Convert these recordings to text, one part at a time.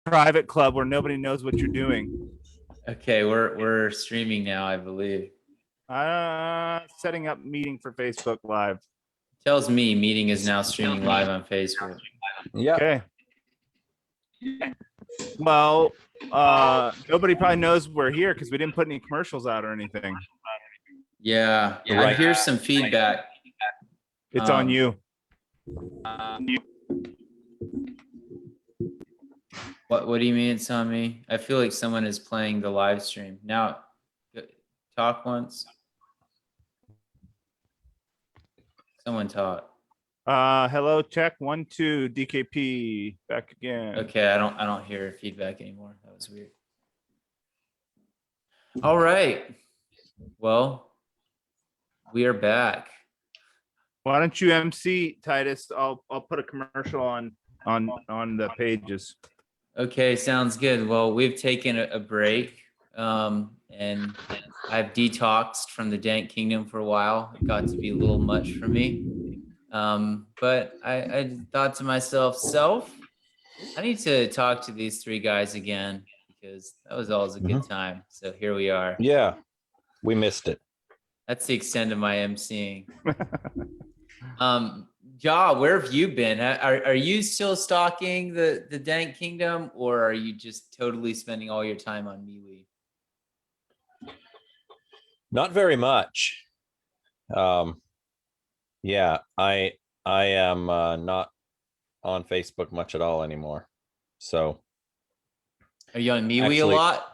private club where nobody knows what you're doing. Okay, we're streaming now, I believe. Setting up meeting for Facebook Live. Tells me meeting is now streaming live on Facebook. Yeah. Okay. Well, nobody probably knows we're here because we didn't put any commercials out or anything. Yeah, I Right. hear some feedback. It's on you. What do you mean it's on me? I feel like someone is playing the live stream. Now, talk once. Someone talk. Hello, check 1 2 DKP back again. Okay, I don't hear feedback anymore. That was weird. All right. Well, we are back. Why don't you MC, Titus? I'll put a commercial on the pages. Okay, sounds good. Well, we've taken a break, and I've detoxed from the Dank Kingdom for a while. It got to be a little much for me. But I thought to myself, I need to talk to these three guys again because that was always a good time. So here we are. Yeah, we missed it. That's the extent of my emceeing. Ja, where have you been? Are you still stalking the Dank Kingdom, or are you just totally spending all your time on MeWe? Not very much. Yeah, I am not on Facebook much at all anymore. So Are you on MeWe Actually, a lot?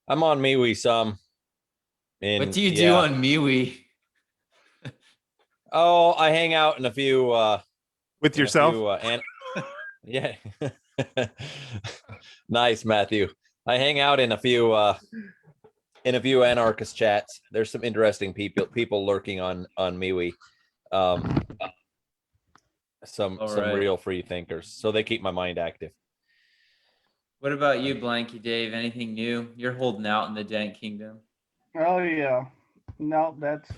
I'm on MeWe some. What do you do on MeWe? Oh, I hang out in a few With yourself? Yeah. Nice, Matthew. I hang out in a few anarchist chats. There's some interesting people lurking on MeWe. Some real free thinkers. So they keep my mind active. What about you, Blanky Dave? Anything new? You're holding out in the Dank Kingdom. Oh yeah, no, that's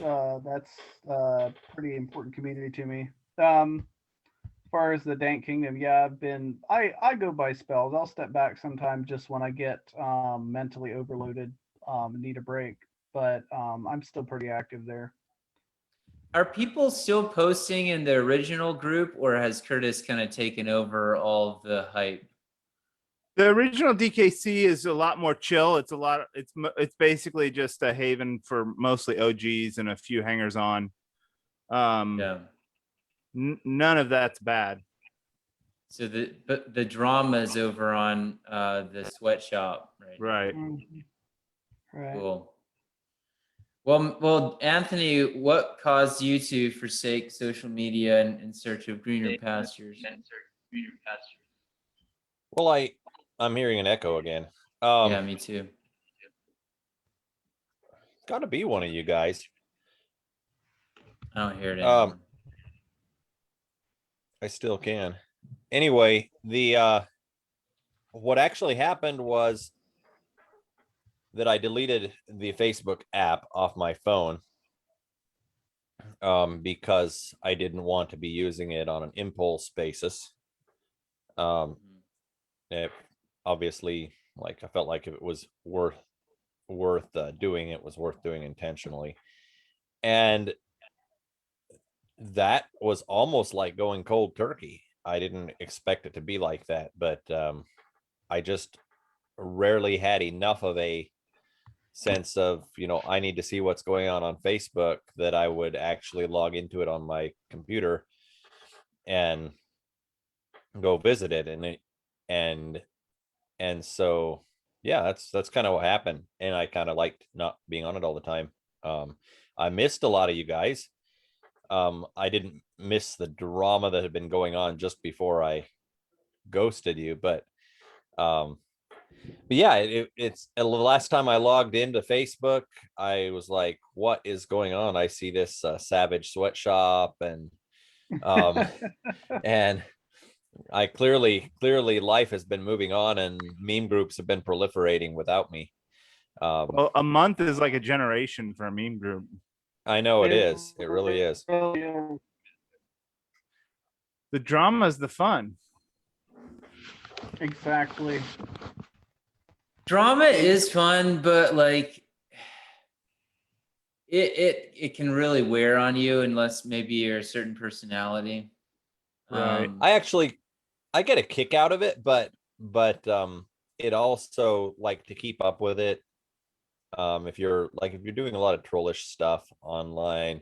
pretty important community to me. As far as the Dank Kingdom, yeah, I go by spells. I'll step back sometimes just when I get mentally overloaded, need a break. But I'm still pretty active there. Are people still posting in the original group, or has Curtis kind of taken over all of the hype? The original DKC is a lot more chill. It's basically just a haven for mostly OGs and a few hangers on. Yeah. None of that's bad. So the drama is over on the sweatshop, right? Right. Right. Cool. Well, Anthony, what caused you to forsake social media in search of greener pastures? Well, I'm hearing an echo again. Yeah, me too. Got to be one of you guys. I don't hear it anymore. I still can. Anyway, what actually happened was that I deleted the Facebook app off my phone because I didn't want to be using it on an impulse basis. It obviously, like, I felt like if it was worth doing, it was worth doing intentionally, and that was almost like going cold turkey. I didn't expect it to be like that, but I just rarely had enough of a sense of, I need to see what's going on Facebook, that I would actually log into it on my computer and go visit it. And so, yeah, that's kind of what happened. And I kind of liked not being on it all the time. I missed a lot of you guys. I didn't miss the drama that had been going on just before I ghosted you, but yeah, it's the last time I logged into Facebook, I was like, what is going on? I see this Savage Sweatshop and and I clearly life has been moving on and meme groups have been proliferating without me. Well, a month is like a generation for a meme group. I know it is. It really is. The drama is the fun. Exactly. Drama is fun, but like it can really wear on you unless maybe you're a certain personality. Right. I get a kick out of it, but it also, like, to keep up with it, if you're doing a lot of trollish stuff online,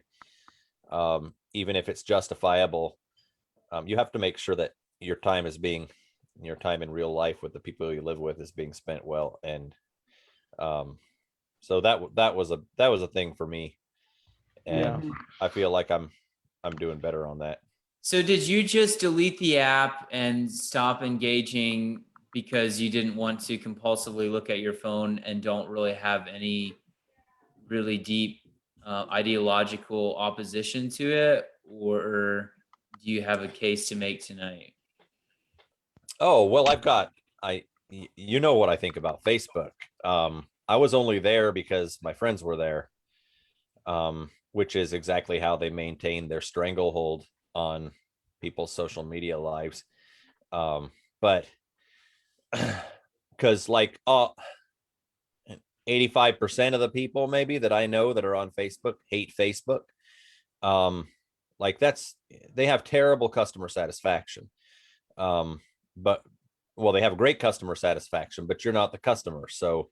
even if it's justifiable, you have to make sure that your time in real life with the people you live with is being spent well. And so that was a thing for me, and Mhm. I feel like I'm doing better on that. So did you just delete the app and stop engaging because you didn't want to compulsively look at your phone and don't really have any really deep ideological opposition to it, or do you have a case to make tonight? Oh, well, you know what I think about Facebook. I was only there because my friends were there, which is exactly how they maintain their stranglehold on people's social media lives. But because, like, 85% of the people maybe that I know that are on Facebook hate Facebook. Like, they have terrible customer satisfaction. But well, they have great customer satisfaction, but you're not the customer. So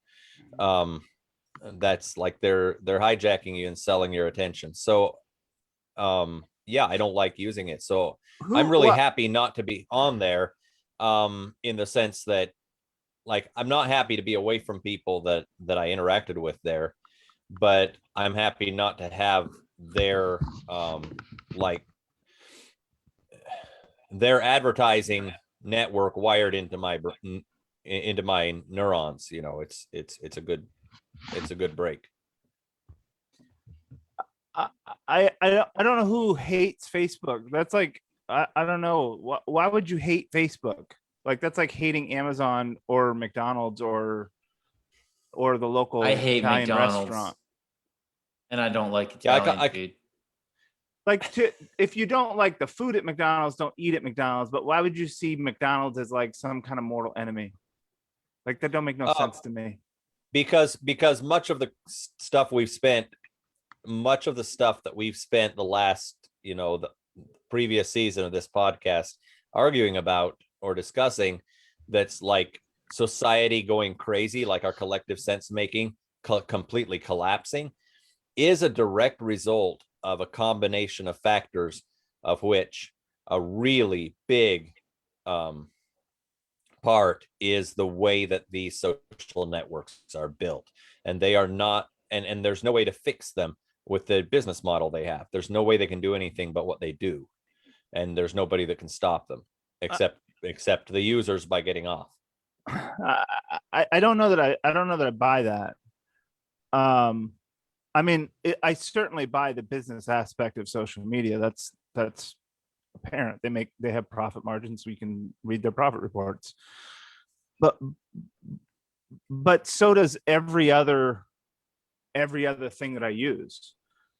that's like they're hijacking you and selling your attention. So yeah, I don't like using it. So I'm really happy not to be on there, in the sense that, like, I'm not happy to be away from people that I interacted with there, but I'm happy not to have their like their advertising network wired into my neurons. You know, it's a good break. I don't know who hates Facebook. That's like, I don't know. Why would you hate Facebook? Like, that's like hating Amazon or McDonald's or the local I hate Italian McDonald's, restaurant. and I don't like Yeah, Italian food. Like, if you don't like the food at McDonald's, don't eat at McDonald's. But why would you see McDonald's as like some kind of mortal enemy? Like, that don't make no sense to me. Because much of the stuff that we've spent the last, the previous season of this podcast arguing about or discussing, that's like society going crazy, like our collective sense making completely collapsing, is a direct result of a combination of factors, of which a really big part is the way that these social networks are built. And they are not, and there's no way to fix them with the business model they have. There's no way they can do anything but what they do, and there's nobody that can stop them except the users by getting off. I don't know that I don't know that I buy that. I mean, I certainly buy the business aspect of social media. That's apparent. They have profit margins. We can read their profit reports, but so does every other thing that I use.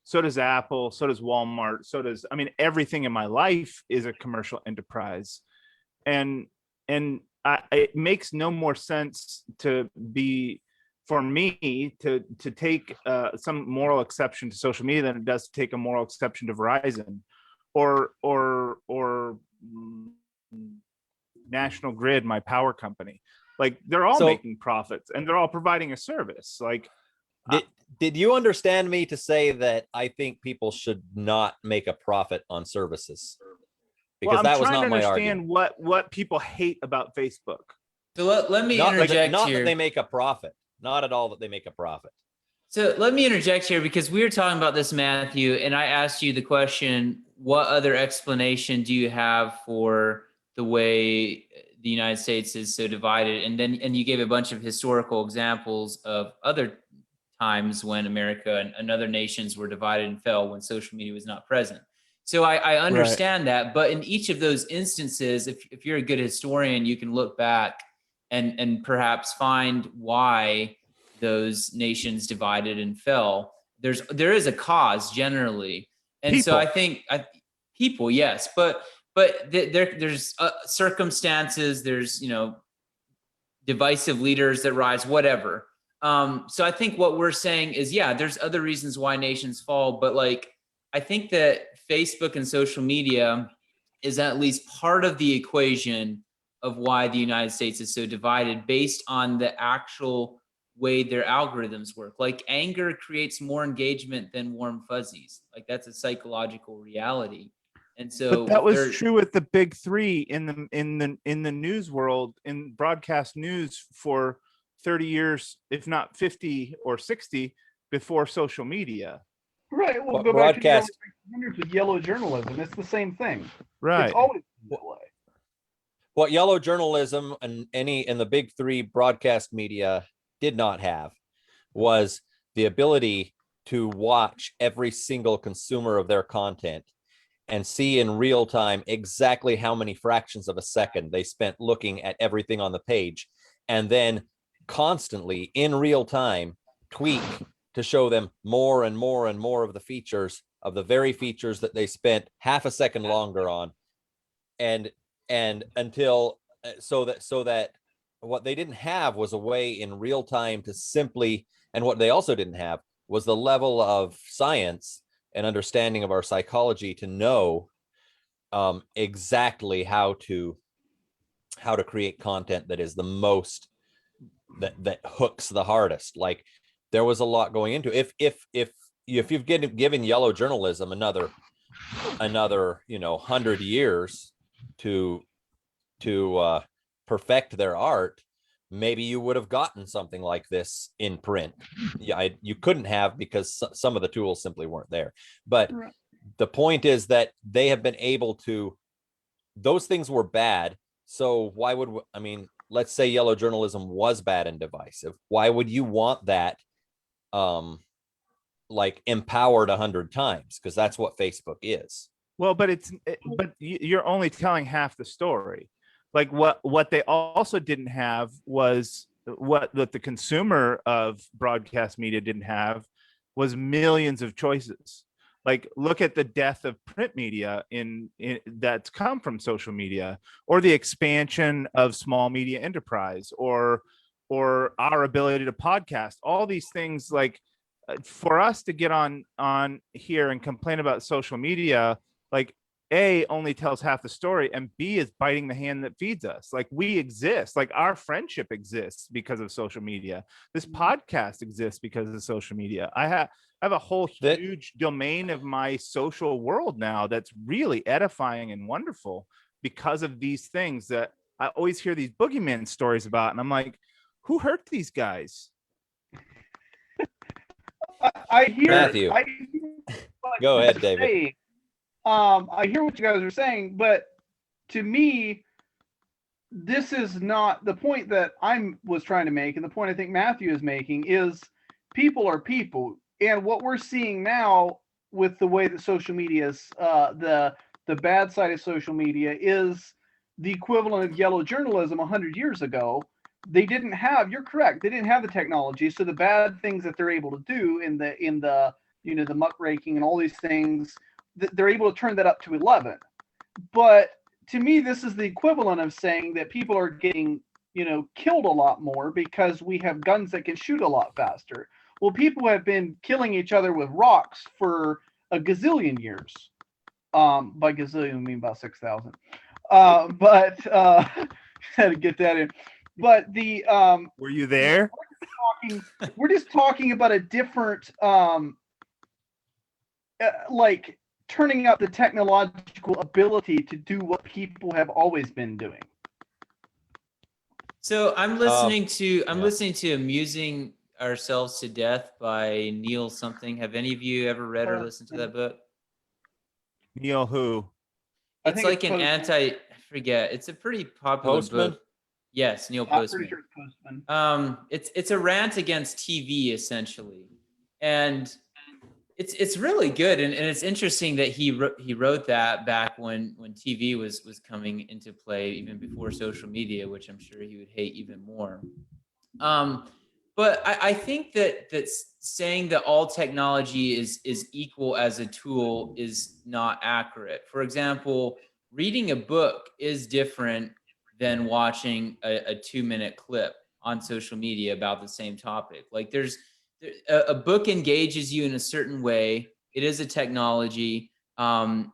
So does Apple, so does Walmart, so does, I mean, everything in my life is a commercial enterprise. And it makes no more sense for me to take some moral exception to social media than it does to take a moral exception to Verizon or National Grid, my power company. Like, they're all making profits and they're all providing a service. Like, did you understand me to say that I think people should not make a profit on services? Because that was not my argument. What people hate about Facebook. So let me interject not here. That they make a profit. Not at all that they make a profit. So let me interject here, because we were talking about this, Matthew, and I asked you the question, what other explanation do you have for the way the United States is so divided? And you gave a bunch of historical examples of other times when America and other nations were divided and fell when social media was not present. So I understand that, but in each of those instances, if you're a good historian, you can look back and perhaps find why those nations divided and fell. There is a cause generally. And people. So I think people, yes, but but there's circumstances, there's, divisive leaders that rise, whatever. So I think what we're saying is, yeah, there's other reasons why nations fall, but like, I think that Facebook and social media is at least part of the equation of why the United States is so divided based on the actual way their algorithms work. Like anger creates more engagement than warm fuzzies. Like that's a psychological reality. And so But that if was they're- true with the big three in the news world, in broadcast news for 30 years, if not 50 or 60, before social media. Right. We'll But go back to the broadcast- early 1900s with yellow journalism. It's the same thing. Right. It's always been that way. What yellow journalism and the big three broadcast media did not have was the ability to watch every single consumer of their content and see in real time exactly how many fractions of a second they spent looking at everything on the page, and then constantly in real time tweak to show them more and more and more of the features of the very features that they spent half a second longer on, and until so that what they didn't have was a way in real time to simply, and what they also didn't have was the level of science and understanding of our psychology to know exactly how to create content that is the most that hooks the hardest. Like there was a lot going into if you've given yellow journalism another 100 years to perfect their art, maybe you would have gotten something like this in print. Yeah, you couldn't have, because some of the tools simply weren't there. But the point is that they have been able to, those things were bad. So why would, I mean, let's say yellow journalism was bad and divisive. Why would you want that like empowered 100 times? Because that's what Facebook is. Well, but you're only telling half the story. Like what they also didn't have was what the consumer of broadcast media didn't have was millions of choices. Like look at the death of print media in that's come from social media, or the expansion of small media enterprise, or our ability to podcast. All these things, like for us to get on here and complain about social media, like A, only tells half the story, and B, is biting the hand that feeds us. Like we exist, like our friendship exists because of social media. This podcast exists because of social media. I have a whole huge domain of my social world now that's really edifying and wonderful because of these things that I always hear these boogeyman stories about. And I'm like, who hurt these guys? I hear Matthew. Go ahead, David. saying. I hear what you guys are saying, but to me, this is not the point that I was trying to make, and the point I think Matthew is making is people are people, and what we're seeing now with the way that social media is, the bad side of social media is the equivalent of yellow journalism 100 years ago. They didn't have, you're correct, they didn't have the technology, so the bad things that they're able to do in the the muckraking and all these things, they're able to turn that up to 11. But to me, this is the equivalent of saying that people are getting, killed a lot more because we have guns that can shoot a lot faster. Well, people have been killing each other with rocks for a gazillion years. By gazillion, I mean about 6,000. But had to get that in. But the were you there? We're just talking about a different like turning up the technological ability to do what people have always been doing. So I'm listening to Amusing Ourselves to Death by Neil something. Have any of you ever read or listened to that book? Neil who? It's like an I forget. It's a pretty popular book. Yes, Neil Postman. I'm pretty sure it's Postman. It's a rant against TV essentially, and it's really good, and it's interesting that he wrote that back when TV was coming into play, even before social media, which I'm sure he would hate even more. But I think that saying that all technology is equal as a tool is not accurate. For example, reading a book is different than watching a 2-minute clip on social media about the same topic. Like a book engages you in a certain way. It is a technology. And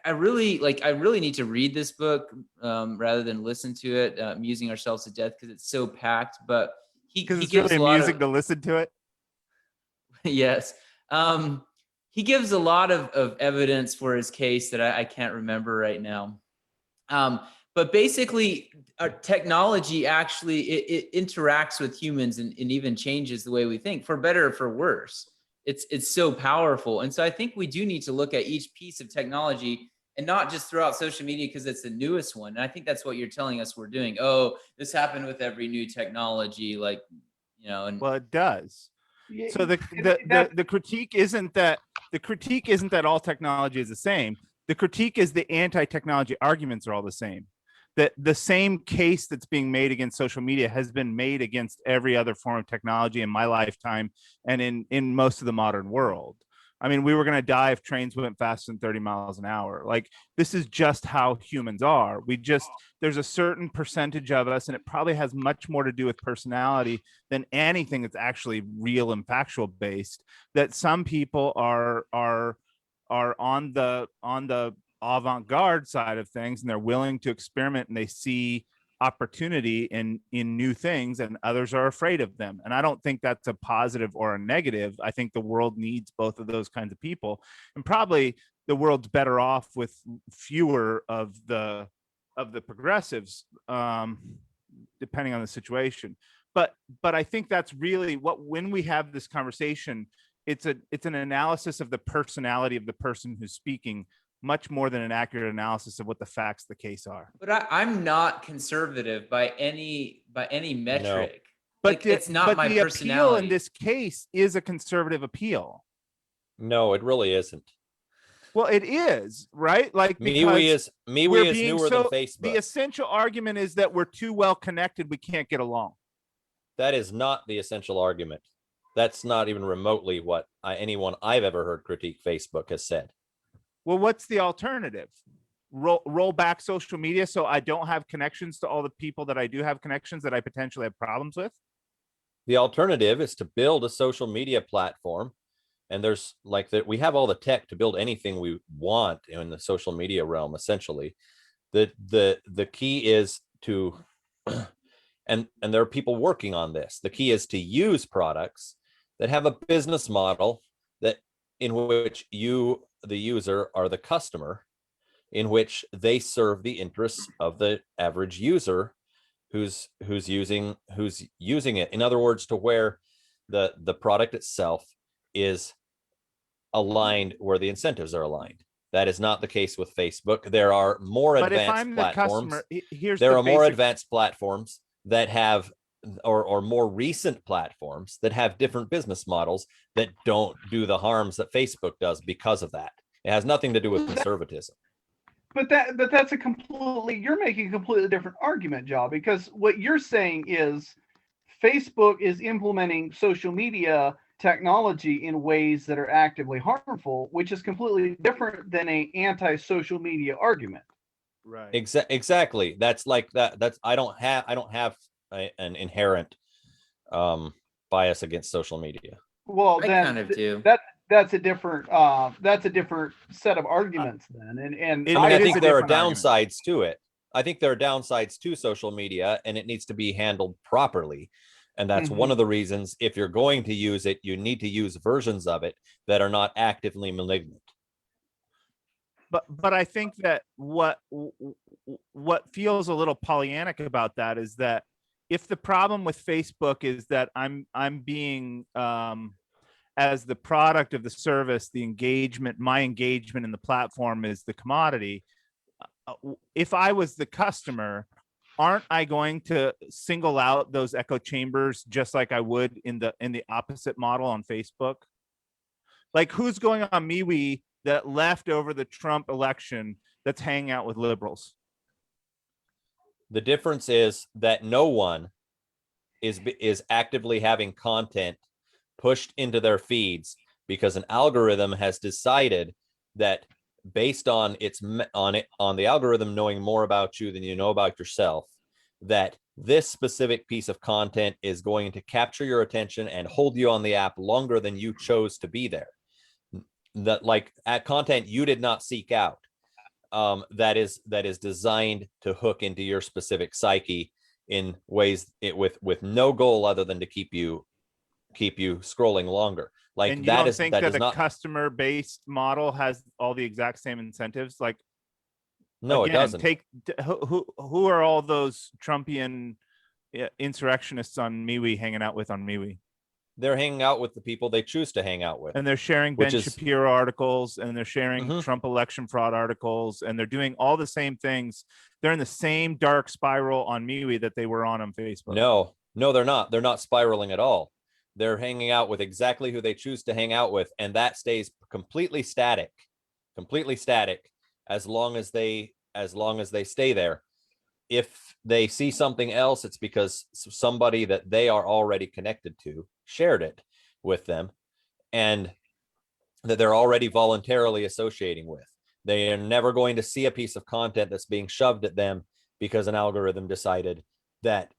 I really need to read this book rather than listen to it, Amusing Ourselves to Death, because it's so packed. But he Because it's gives really a lot amusing of to listen to it. yes. He gives a lot of evidence for his case that I can't remember right now. But basically, technology actually it interacts with humans and even changes the way we think, for better or for worse. It's so powerful. And so I think we do need to look at each piece of technology and not just throw out social media because it's the newest one. And I think that's what you're telling us we're doing. Oh, this happened with every new technology, like, and Well, it does. Yeah, So the critique isn't that all technology is the same. The critique is the anti-technology arguments are all the same. That the same case that's being made against social media has been made against every other form of technology in my lifetime and in most of the modern world. I mean, we were going to die if trains went faster than 30 miles an hour. Like, this is just how humans are. There's a certain percentage of us, and it probably has much more to do with personality than anything that's actually real and factual based, that some people are on the avant-garde side of things, and they're willing to experiment, and they see opportunity in new things, and others are afraid of them. And I don't think that's a positive or a negative. I think the world needs both of those kinds of people, and probably the world's better off with fewer of the progressives, depending on the situation. But I think that's really what, when we have this conversation, it's an analysis of the personality of the person who's speaking, much more than an accurate analysis of what the facts of the case are. But I'm not conservative by any metric. But it's not my the personality. appeal in this case is a conservative appeal. No, it really isn't. Well, it is, right? Like, MeWe is newer than Facebook. The essential argument is that we're too well connected, we can't get along. That is not the essential argument. That's not even remotely what anyone I've ever heard critique Facebook has said. Well, what's the alternative? Roll back social media so I don't have connections to all the people that I do have connections that I potentially have problems with? The alternative is to build a social media platform. And there's we have all the tech to build anything we want in the social media realm, essentially. The key is to, and there are people working on this. The key is to use products that have a business model in which you, the user, are the customer, in which they serve the interests of the average user who's using it. In other words, to where the product itself is aligned, where the incentives are aligned. That is not the case with Facebook. There are more advanced platforms. There are more advanced platforms that have, or more recent platforms that have different business models that don't do the harms that Facebook does because of that. It has nothing to do with conservatism. But that's you're making a completely different argument, John, because what you're saying is Facebook is implementing social media technology in ways that are actively harmful, which is completely different than an anti-social media argument. Right. Exactly. That's like that. I don't have an inherent bias against social media. Well, I then kind of do. That's a different set of arguments then. And I think there are downsides to it. I think there are downsides to social media, and it needs to be handled properly. And that's one of the reasons, if you're going to use it, you need to use versions of it that are not actively malignant. But I think that what feels a little Pollyannic about that is that if the problem with Facebook is that I'm being as the product of the service, my engagement in the platform is the commodity. If I was the customer, aren't I going to single out those echo chambers just like I would in the opposite model on Facebook? Like, who's going on MeWe that left over the Trump election that's hanging out with liberals? The difference is that no one is actively having content pushed into their feeds because an algorithm has decided that based on on the algorithm knowing more about you than you know about yourself, that this specific piece of content is going to capture your attention and hold you on the app longer than you chose to be there. That like at content you did not seek out, that is designed to hook into your specific psyche in ways with no goal other than to keep you scrolling longer. Like And you don't think that is a not, customer-based model has all the exact same incentives? Like, no, again, it doesn't. Who are all those Trumpian insurrectionists on MeWe hanging out with on MeWe? They're hanging out with the people they choose to hang out with, And they're sharing Ben which is Shapiro articles, and they're sharing Mhm. Trump election fraud articles, and they're doing all the same things. They're in the same dark spiral on MeWe that they were on Facebook. no, they're not. They're not spiraling at all. They're hanging out with exactly who they choose to hang out with, and that stays completely static as long as they stay there. If they see something else, it's because somebody that they are already connected to shared it with them, and that they're already voluntarily associating with. They are never going to see a piece of content that's being shoved at them because an algorithm decided that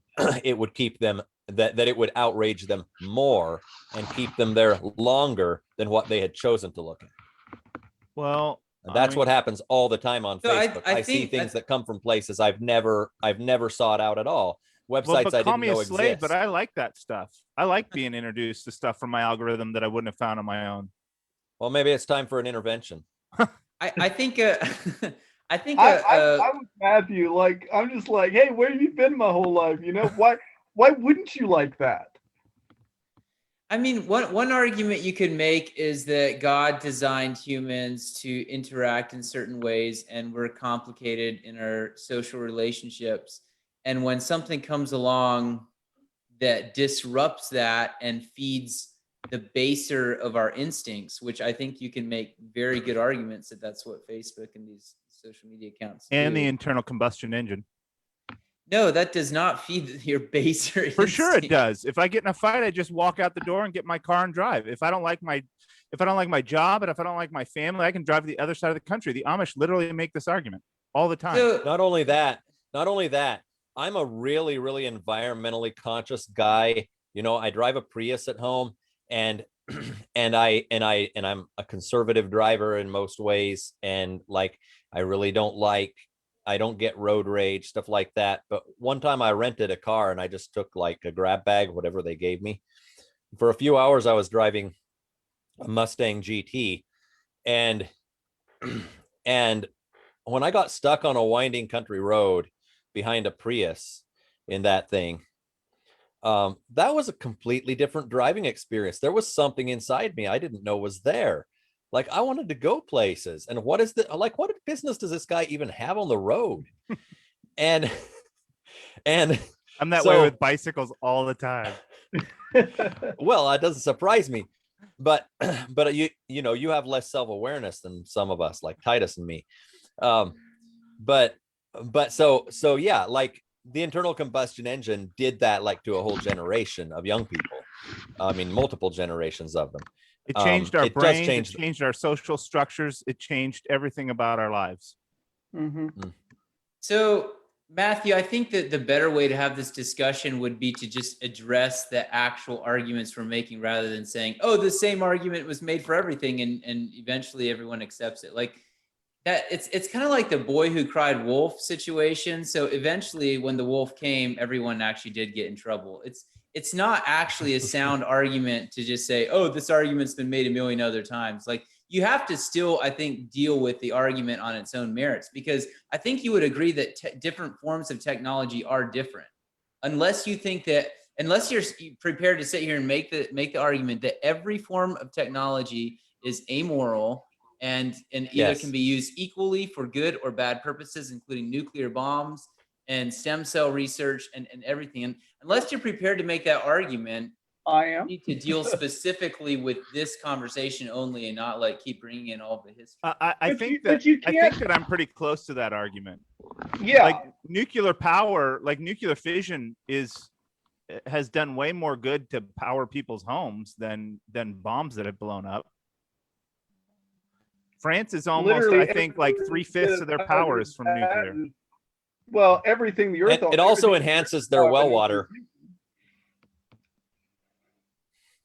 it would keep them, that it would outrage them more and keep them there longer than what they had chosen to look at. Well, And that's what happens all the time on So Facebook. I see things that come from places I've never sought out at all. Websites but I call didn't me know a slave, exist. but I like that stuff. I like being introduced to stuff from my algorithm that I wouldn't have found on my own. Well, maybe it's time for an intervention. I think I think I'm with Matthew. Like, I'm just like, hey, where have you been my whole life? You know, why wouldn't you like that? I mean, one argument you could make is that God designed humans to interact in certain ways, and we're complicated in our social relationships. And when something comes along that disrupts that and feeds the baser of our instincts, which I think you can make very good arguments that that's what Facebook and these social media accounts And do. the internal combustion engine. No, that does not feed your baser. For sure it instinct. does. If I get in a fight, I just walk out the door and get my car and drive. If I don't like my job, and if I don't like my family, I can drive to the other side of the country. The Amish literally make this argument all the time. So, Not only that, I'm a really, really environmentally conscious guy. You know, I drive a Prius at home, and I'm a conservative driver in most ways, and like I don't get road rage, stuff like that. But one time I rented a car and I just took like a grab bag, whatever they gave me. For a few hours, I was driving a Mustang GT, and and when I got stuck on a winding country road behind a Prius in that thing, that was a completely different driving experience. There was something inside me I didn't know was there. Like, I wanted to go places. And what business does this guy even have on the road? And I'm that so, way with bicycles all the time. well, that doesn't surprise me. But you have less self-awareness than some of us, like Titus and me. But so yeah, like the internal combustion engine did that like to a whole generation of young people. I mean, multiple generations of them. It changed our it does brains. change It changed our social structures. It changed everything about our lives. So, Matthew, I think that the better way to have this discussion would be to just address the actual arguments we're making rather than saying, oh, the same argument was made for everything and eventually everyone accepts it. Like that, it's kind of like the boy who cried wolf situation. So eventually when the wolf came, everyone actually did get in trouble. It's not actually a sound argument to just say, oh, this argument's been made a million other times. Like, you have to still, I think, deal with the argument on its own merits, because I think you would agree that different forms of technology are different. Unless you're prepared to sit here and make the argument that every form of technology is amoral and either Yes. can be used equally for good or bad purposes, including nuclear bombs and stem cell research and everything. And unless you're prepared to make that argument, I am. need to deal specifically with this conversation only and not like keep bringing in all the history. I think that I'm pretty close to that argument. Yeah. Like nuclear power, like nuclear fission has done way more good to power people's homes than bombs that have blown up. France is almost, Literally I think, like every 3/5 bit of their of power power is from that nuclear. and- Well, everything the Earth. And it also everything the enhances Earth their power well needs water. is-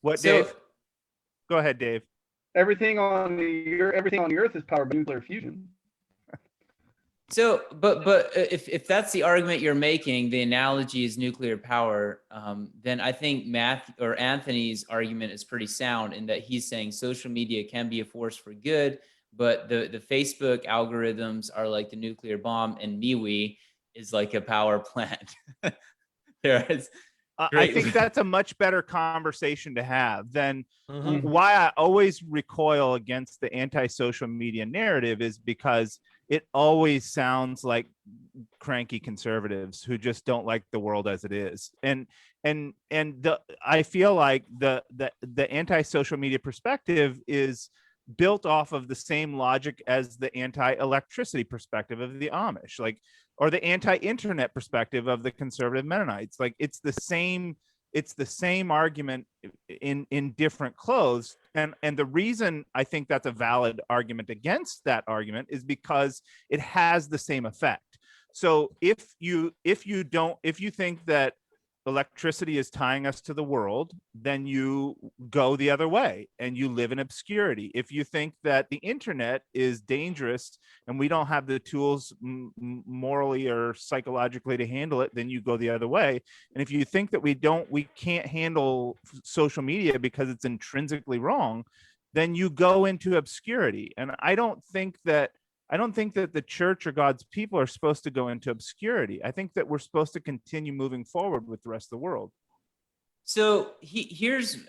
What, So Dave? Go ahead, Dave. Everything on the Earth is powered by nuclear fusion. So, but if that's the argument you're making, the analogy is nuclear power, then I think Anthony's argument is pretty sound in that he's saying social media can be a force for good, but the Facebook algorithms are like the nuclear bomb, and MeWe is like a power plant. There is I great. think that's a much better conversation to have than Mhm. why I always recoil against the anti-social media narrative is because it always sounds like cranky conservatives who just don't like the world as it is. And I feel like the anti-social media perspective is built off of the same logic as the anti-electricity perspective of the Amish, like, or the anti-internet perspective of the conservative Mennonites. Like, it's the same argument in different clothes. And the reason I think that's a valid argument against that argument is because it has the same effect. So if you think that electricity is tying us to the world, then you go the other way and you live in obscurity. If you think that the internet is dangerous and we don't have the tools morally or psychologically to handle it, then you go the other way. And if you think that we can't handle social media because it's intrinsically wrong, then you go into obscurity. And I don't think that the church or God's people are supposed to go into obscurity. I think that we're supposed to continue moving forward with the rest of the world. So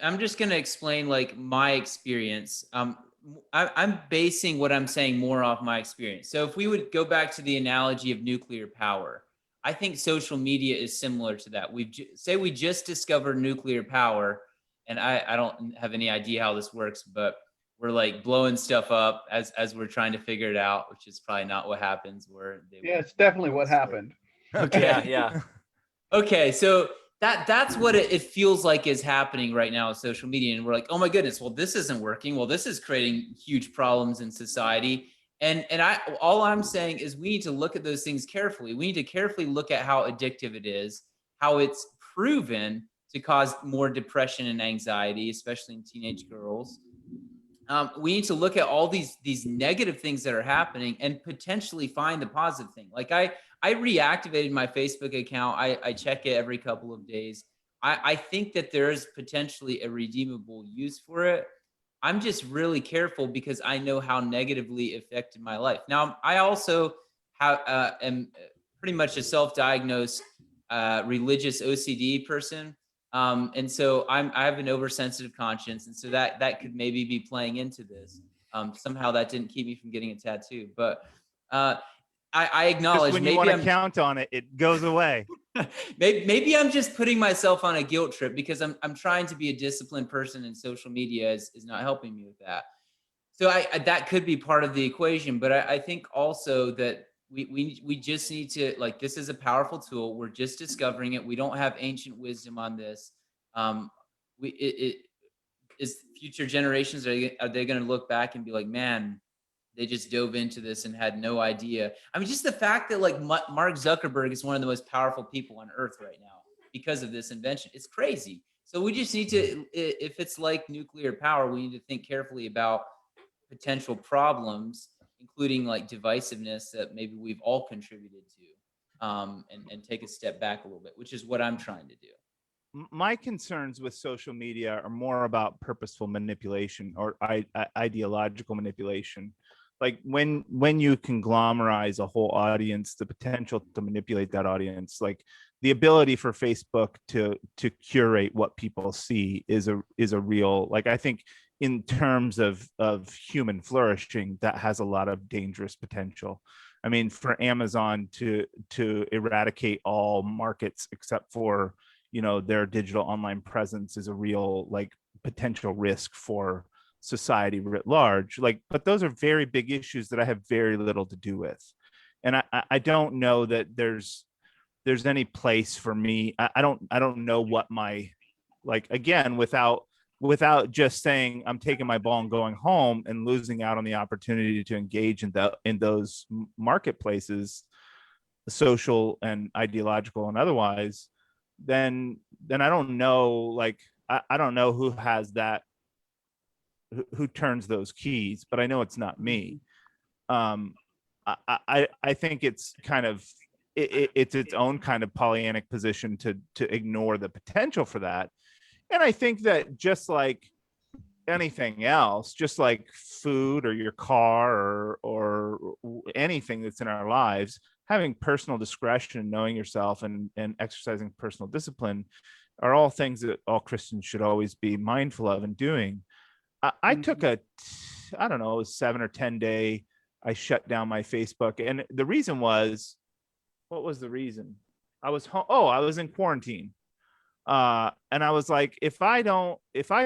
I'm just going to explain like my experience. I'm basing what I'm saying more off my experience. So if we would go back to the analogy of nuclear power, I think social media is similar to that. Say we just discovered nuclear power, and I don't have any idea how this works, but we're like blowing stuff up as we're trying to figure it out, which is probably not what happens. Yeah, it's definitely what happened. Okay. Yeah. Okay, so that's what it feels like is happening right now with social media, and we're like, oh my goodness, well, this isn't working. Well, this is creating huge problems in society. And all I'm saying is we need to look at those things carefully. We need to carefully look at how addictive it is, how it's proven to cause more depression and anxiety, especially in teenage girls. We need to look at all these negative things that are happening and potentially find the positive thing. Like I reactivated my Facebook account. I check it every couple of days. I think that there is potentially a redeemable use for it. I'm just really careful because I know how negatively affected my life. Now, I also am pretty much a self-diagnosed religious OCD person. And so I have an oversensitive conscience. And so that could maybe be playing into this. Somehow that didn't keep me from getting a tattoo, but I acknowledge just when you want to count on it, it goes away. maybe I'm just putting myself on a guilt trip because I'm trying to be a disciplined person, and social media is not helping me with that. So that could be part of the equation, but I think also that we just need to, like, this is a powerful tool. We're just discovering it. We don't have ancient wisdom on this. Is future generations, are they going to look back and be like, man, they just dove into this and had no idea. I mean, just the fact that like Mark Zuckerberg is one of the most powerful people on earth right now because of this invention. It's crazy. So we just need to, if it's like nuclear power, we need to think carefully about potential problems, including like divisiveness that maybe we've all contributed to, and take a step back a little bit, which is what I'm trying to do. My concerns with social media are more about purposeful manipulation or ideological manipulation. Like when you conglomerize a whole audience, the potential to manipulate that audience, like the ability for Facebook to curate what people see is a real, like, I think in terms of human flourishing, that has a lot of dangerous potential. I mean, for Amazon to eradicate all markets except for, you know, their digital online presence is a real, like, potential risk for society writ large. Like, but those are very big issues that I have very little to do with. And I don't know that there's any place for me. I don't know what my, like, again, without without just saying I'm taking my ball and going home and losing out on the opportunity to engage in those marketplaces, social and ideological and otherwise, then I don't know, like I don't know who has that, who turns those keys, but I know it's not me. I think it's kind of it's its own kind of Pollyannic position to ignore the potential for that. And I think that just like anything else, just like food or your car or anything that's in our lives, having personal discretion, knowing yourself, and exercising personal discipline are all things that all Christians should always be mindful of and doing. I took a, I don't know, it was 7 or 10 day, I shut down my Facebook. And the reason was, what was the reason? I was home. Oh, I was in quarantine. And I was like, if I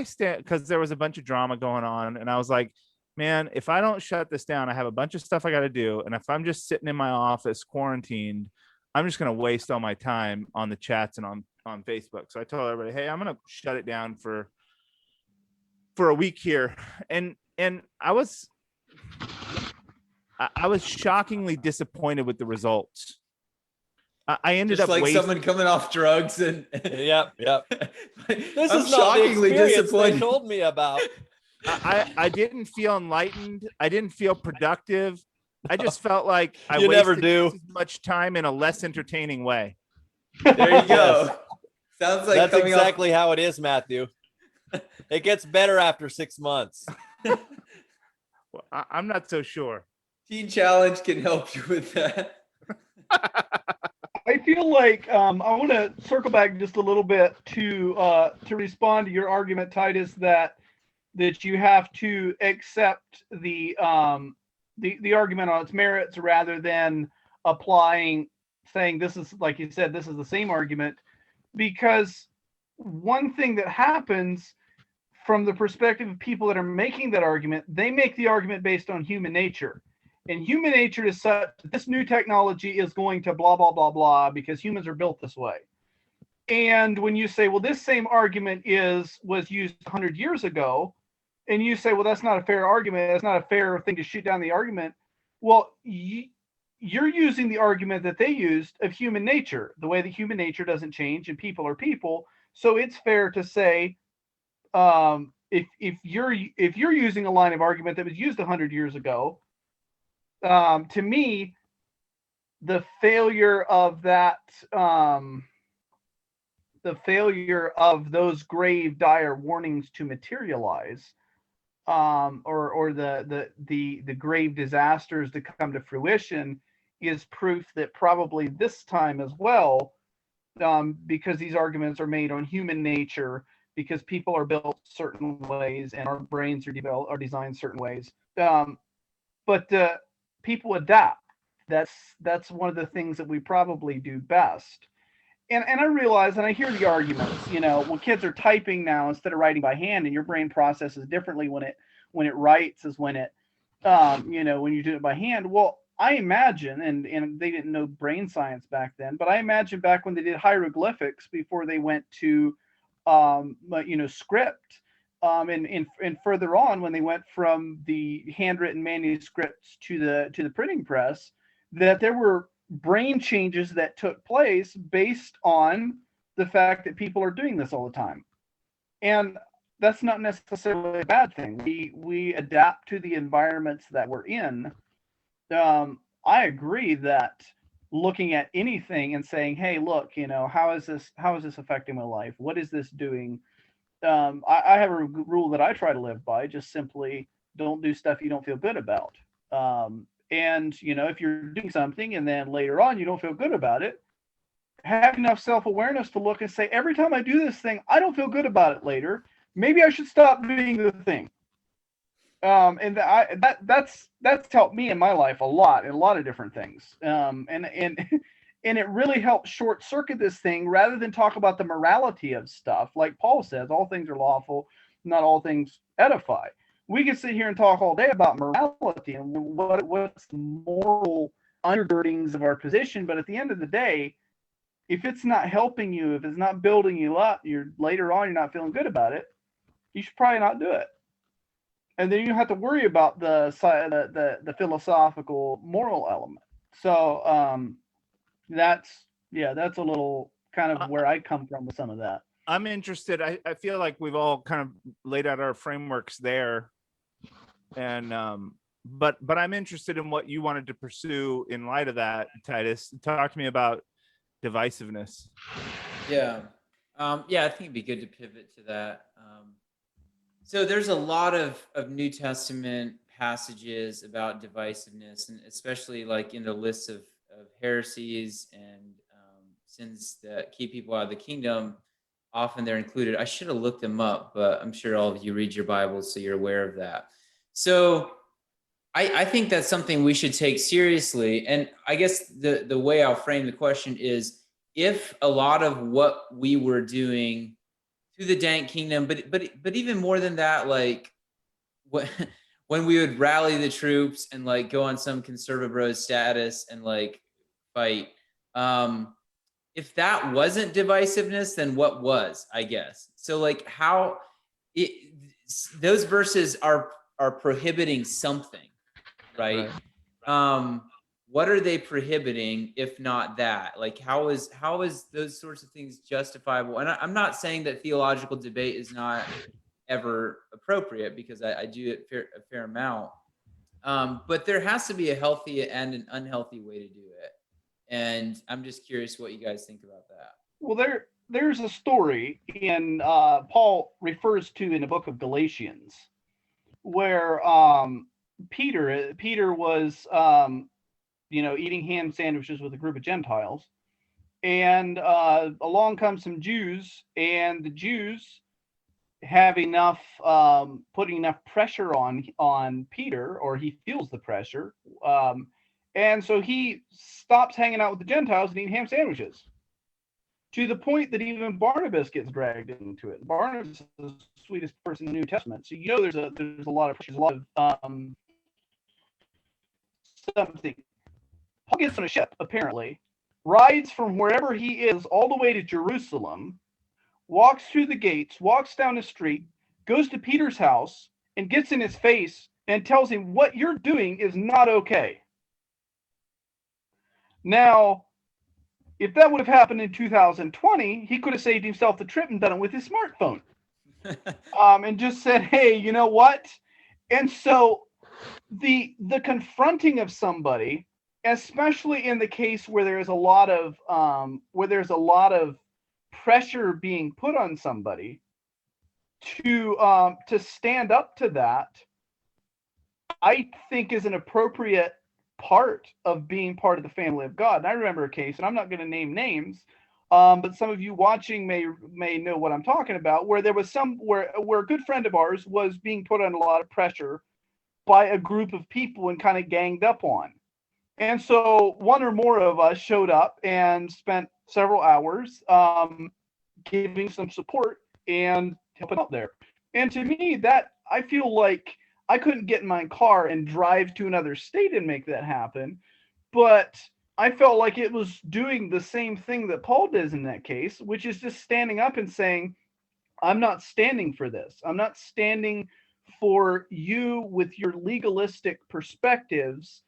stay, because there was a bunch of drama going on, and I was like, man, if I don't shut this down, I have a bunch of stuff I got to do. And if I'm just sitting in my office quarantined, I'm just going to waste all my time on the chats and on Facebook. So I told everybody, hey, I'm going to shut it down for a week here. And I was shockingly disappointed with the results. I ended Just up like someone coming off drugs and Yep. This I'm is not the shockingly experience they disappointed. told me about. I didn't feel enlightened. I didn't feel productive. I just felt like I You never wasted do. just as much time in a less entertaining way. There you go. Yes. Sounds like That's coming exactly how it is, Matthew. It gets better after 6 months. Well, I'm not so sure. Teen Challenge can help you with that. I feel like I want to circle back just a little bit to respond to your argument, Titus, that you have to accept the argument on its merits rather than saying this is, like you said, this is the same argument. Because one thing that happens from the perspective of people that are making that argument, they make the argument based on human nature. And human nature is such that this new technology is going to blah, blah, blah, blah, because humans are built this way. And when you say, well, this same argument was used 100 years ago, and you say, well, that's not a fair argument, that's not a fair thing to shoot down the argument. Well, you're using the argument that they used of human nature, the way that human nature doesn't change and people are people. So it's fair to say, if you're using a line of argument that was used 100 years ago, to me, the failure of those grave, dire warnings to materialize, or the grave disasters to come to fruition, is proof that probably this time as well, because these arguments are made on human nature, because people are built certain ways and our brains are designed certain ways. But people adapt. That's one of the things that we probably do best. And I realize, and I hear the arguments, when kids are typing now instead of writing by hand, and your brain processes differently when it writes as when it, when you do it by hand. Well, I imagine, and they didn't know brain science back then, but I imagine back when they did hieroglyphics before they went to, script, and further on when they went from the handwritten manuscripts to the printing press, that there were brain changes that took place based on the fact that people are doing this all the time. And that's not necessarily a bad thing. We adapt to the environments that we're in. I agree that looking at anything and saying, hey, look, how is this affecting my life? What is this doing? I have a rule that I try to live by, just simply don't do stuff you don't feel good about. And, if you're doing something and then later on you don't feel good about it, have enough self-awareness to look and say, every time I do this thing, I don't feel good about it later. Maybe I should stop doing the thing. And that's helped me in my life a lot, in a lot of different things. And it really helps short circuit this thing rather than talk about the morality of stuff. Like Paul says, all things are lawful, not all things edify. We can sit here and talk all day about morality and what's the moral undergirdings of our position. But at the end of the day, if it's not helping you, if it's not building you up, later on you're not feeling good about it, you should probably not do it. And then you don't have to worry about the philosophical moral element. So that's a little kind of where I come from with some of that. I'm interested. I feel like we've all kind of laid out our frameworks there. And but I'm interested in what you wanted to pursue in light of that, Titus. Talk to me about divisiveness. Yeah. Yeah, I think it'd be good to pivot to that. So there's a lot of New Testament passages about divisiveness, and especially like in the list of heresies and sins that keep people out of the kingdom. Often they're included. I should have looked them up, but I'm sure all of you read your Bibles, so you're aware of that. So I think that's something we should take seriously. And I guess the way I'll frame the question is, if a lot of what we were doing to the dank kingdom, but even more than that, like when we would rally the troops and like go on some conservative road status and like fight, if that wasn't divisiveness, then what was, I guess? So like how those verses are prohibiting something, right? What are they prohibiting if not that? Like how is those sorts of things justifiable? And I'm not saying that theological debate is not ever appropriate, because I do it a fair amount, but there has to be a healthy and an unhealthy way to do it. And I'm just curious what you guys think about that. Well, there's a story in Paul refers to in the book of Galatians where Peter was eating ham sandwiches with a group of Gentiles, and along comes some Jews, and the Jews have enough putting enough pressure on Peter, or he feels the pressure, and so he stops hanging out with the Gentiles and eating ham sandwiches, to the point that even Barnabas gets dragged into it. Barnabas is the sweetest person in the New Testament, so there's a lot of pressure, a lot of something. Paul gets on a ship, apparently, rides from wherever he is all the way to Jerusalem, walks through the gates, walks down the street, goes to Peter's house, and gets in his face and tells him, what you're doing is not okay. Now, if that would have happened in 2020, he could have saved himself the trip and done it with his smartphone. And just said, hey, you know what? And so the confronting of somebody, especially in the case where there's a lot of pressure being put on somebody to stand up to that, I think is an appropriate part of being part of the family of God. And I remember a case, and I'm not going to name names, but some of you watching may know what I'm talking about, where there was where a good friend of ours was being put on a lot of pressure by a group of people and kind of ganged up on. And so one or more of us showed up and spent several hours giving some support and helping out there. And to me, that I feel like I couldn't get in my car and drive to another state and make that happen, but I felt like it was doing the same thing that Paul does in that case, which is just standing up and saying, I'm not standing for this. I'm not standing for you with your legalistic perspectives,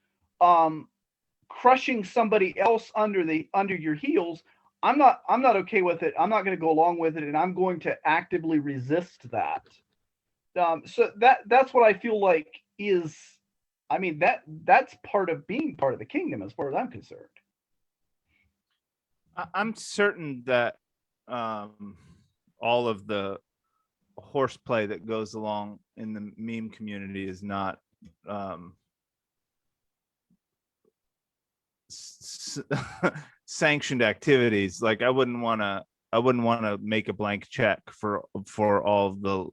crushing somebody else under your heels. I'm not okay with it. I'm not going to go along with it, and I'm going to actively resist that. So that's what I feel like is, I mean, that's part of being part of the kingdom as far as I'm concerned. I'm certain that all of the horseplay that goes along in the meme community is not sanctioned activities. Like I wouldn't want to make a blank check for all of the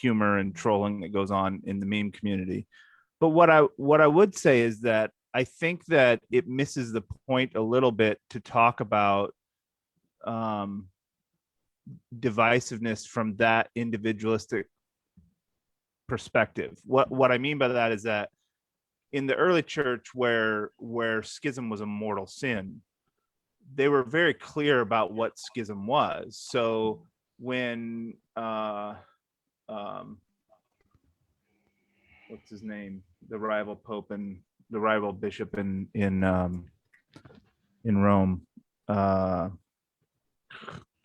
humor and trolling that goes on in the meme community. But what I would say is that I think that it misses the point a little bit to talk about divisiveness from that individualistic perspective. What I mean by that is that in the early church, where schism was a mortal sin, they were very clear about what schism was. So when what's his name, the rival pope and the rival bishop in Rome, can't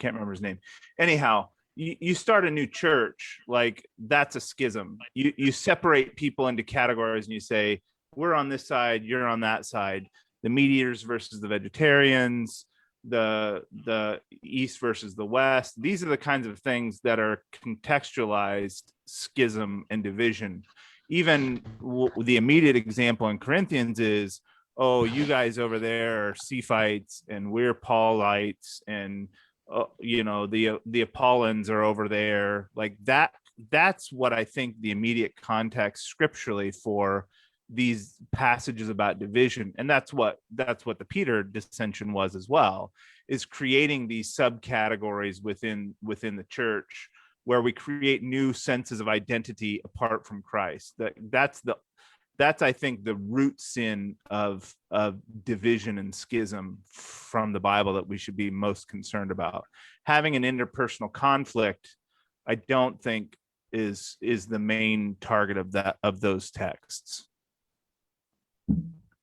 remember his name. Anyhow, you start a new church, like that's a schism. You separate people into categories and you say, we're on this side, you're on that side. The meat eaters versus the vegetarians, the East versus the West. These are the kinds of things that are contextualized schism and division. Even the immediate example in Corinthians is, oh, you guys over there are Cephites and we're Paulites, and the Apollons are over there. Like that's what I think the immediate context scripturally for these passages about division, and that's what the Peter dissension was as well, is creating these subcategories within the church where we create new senses of identity apart from Christ. That's I think the root sin of division and schism from the Bible that we should be most concerned about. Having an interpersonal conflict, I don't think is the main target of those texts.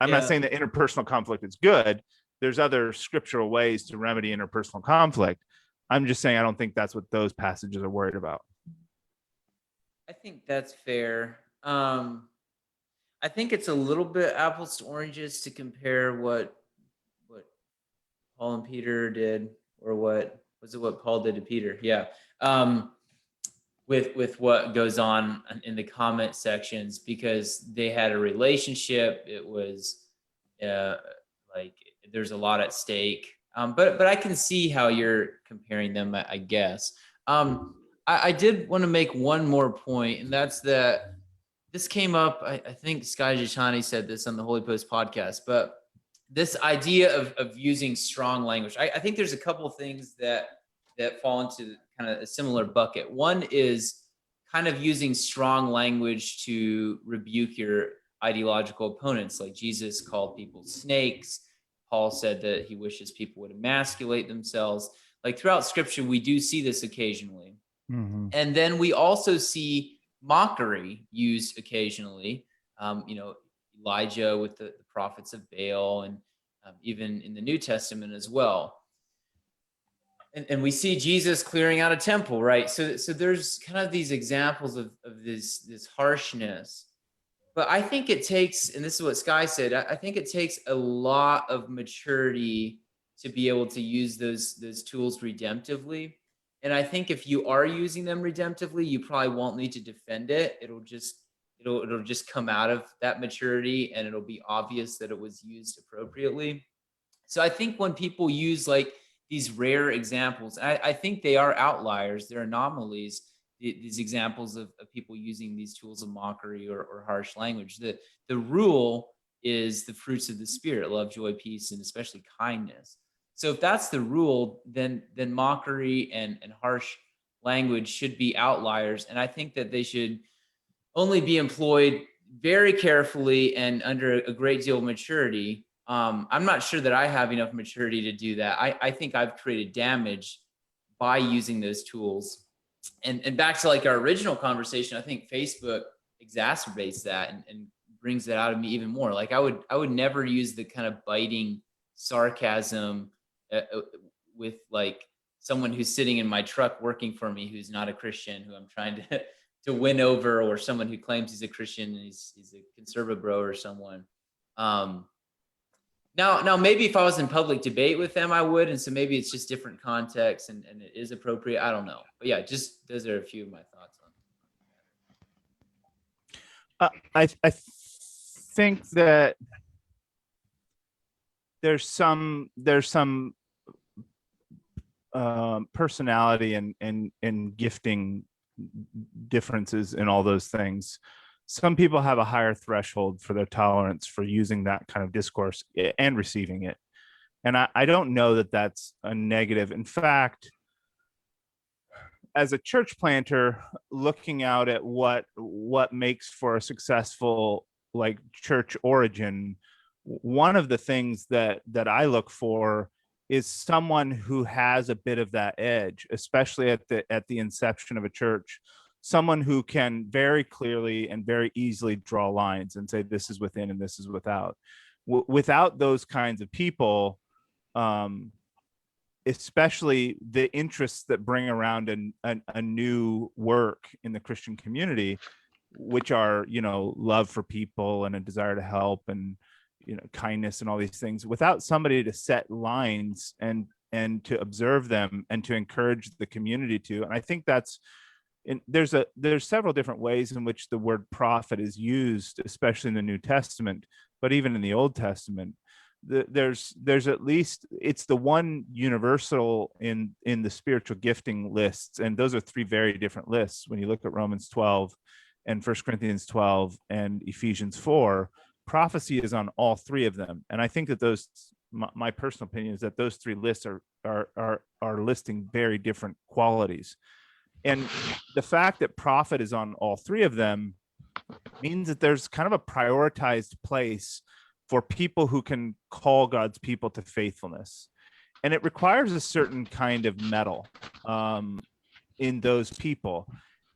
I'm not saying that interpersonal conflict is good. There's other scriptural ways to remedy interpersonal conflict. I'm just saying I don't think that's what those passages are worried about. I think that's fair. I think it's a little bit apples to oranges to compare what Paul and Peter did, or what Paul did to Peter? Yeah. With what goes on in the comment sections, because they had a relationship. It was like there's a lot at stake. But I can see how you're comparing them, I guess. I did want to make one more point, and that's that this came up. I think Sky Jachani said this on the Holy Post podcast, but this idea of using strong language. I think there's a couple of things that fall into kind of a similar bucket. One is kind of using strong language to rebuke your ideological opponents. Like Jesus called people snakes. Paul said that he wishes people would emasculate themselves. Like throughout scripture, we do see this occasionally. Mm-hmm. And then we also see mockery used occasionally. Elijah with the prophets of Baal, and even in the New Testament as well. And we see Jesus clearing out a temple, right? So there's kind of these examples of this harshness. But I think it takes, and this is what Sky said, I think it takes a lot of maturity to be able to use those tools redemptively. And I think if you are using them redemptively, you probably won't need to defend it. It'll just come out of that maturity, and it'll be obvious that it was used appropriately. So I think when people use like these rare examples, I think they are outliers, they're anomalies, these examples of people using these tools of mockery or harsh language. The rule is the fruits of the Spirit: love, joy, peace, and especially kindness. So if that's the rule, then mockery and harsh language should be outliers. And I think that they should only be employed very carefully and under a great deal of maturity. I'm not sure that I have enough maturity to do that. I think I've created damage by using those tools. And back to like our original conversation, I think Facebook exacerbates that and brings that out of me even more. Like I would never use the kind of biting sarcasm with like someone who's sitting in my truck working for me, who's not a Christian, who I'm trying to win over, or someone who claims he's a Christian and he's a conservative bro or someone. Now, maybe if I was in public debate with them, I would. And so maybe it's just different context and it is appropriate. I don't know. But yeah, just those are a few of my thoughts on it. I think that there's some personality and gifting differences in all those things. Some people have a higher threshold for their tolerance for using that kind of discourse and receiving it. And I don't know that that's a negative. In fact, as a church planter, looking out at what makes for a successful like church origin, one of the things that I look for is someone who has a bit of that edge, especially at the inception of a church, someone who can very clearly and very easily draw lines and say this is within and this is without. Without those kinds of people, especially the interests that bring around a new work in the Christian community, which are, love for people and a desire to help and, kindness and all these things, without somebody to set lines and to observe them and to encourage the community to. And I think there's several different ways in which the word prophet is used, especially in the New Testament, but even in the Old Testament. There's at least, it's the one universal in the spiritual gifting lists, and those are three very different lists. When you look at Romans 12 and 1 Corinthians 12 and Ephesians 4, prophecy is on all three of them. And I think that my personal opinion is that those three lists are listing very different qualities. And the fact that prophet is on all three of them means that there's kind of a prioritized place for people who can call God's people to faithfulness. And it requires a certain kind of mettle in those people.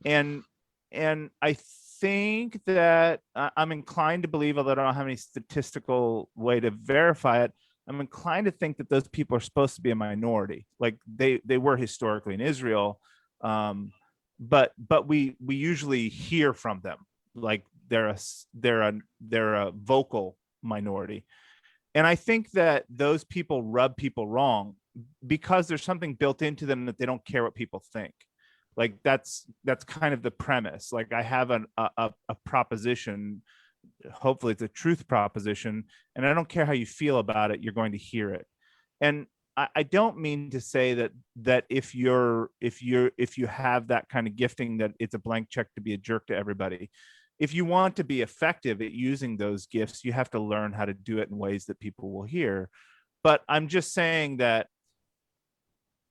And I think that I'm inclined to believe, although I don't have any statistical way to verify it, I'm inclined to think that those people are supposed to be a minority. Like they were historically in Israel, but we usually hear from them. Like they're a vocal minority. And I think that those people rub people wrong because there's something built into them that they don't care what people think. Like that's kind of the premise. Like I have a proposition, hopefully it's a truth proposition, and I don't care how you feel about it, you're going to hear it. And I don't mean to say that if you have that kind of gifting, that it's a blank check to be a jerk to everybody. If you want to be effective at using those gifts, you have to learn how to do it in ways that people will hear. But I'm just saying that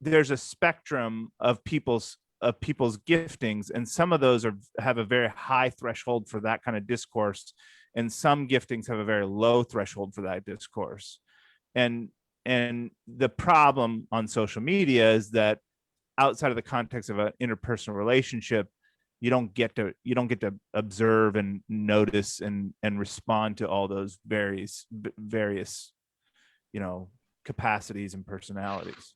there's a spectrum of people's giftings, and some of those have a very high threshold for that kind of discourse, and some giftings have a very low threshold for that discourse. And the problem on social media is that outside of the context of an interpersonal relationship, you don't get to observe and notice and respond to all those various capacities and personalities.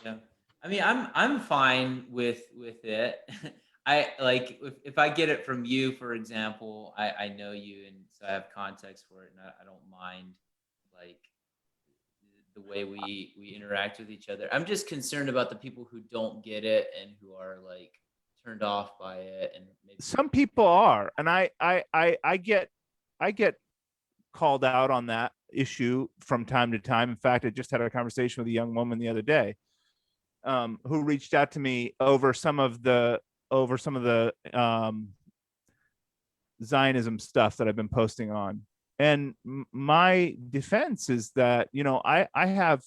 Yeah. I mean, I'm fine with it. I like if I get it from you, for example, I know you, and so I have context for it, and I don't mind like the way we interact with each other. I'm just concerned about the people who don't get it and who are like turned off by it. And maybe some people are, and I get called out on that issue from time to time. In fact, I just had a conversation with a young woman the other day who reached out to me over some of the Zionism stuff that I've been posting on. And my defense is that, I have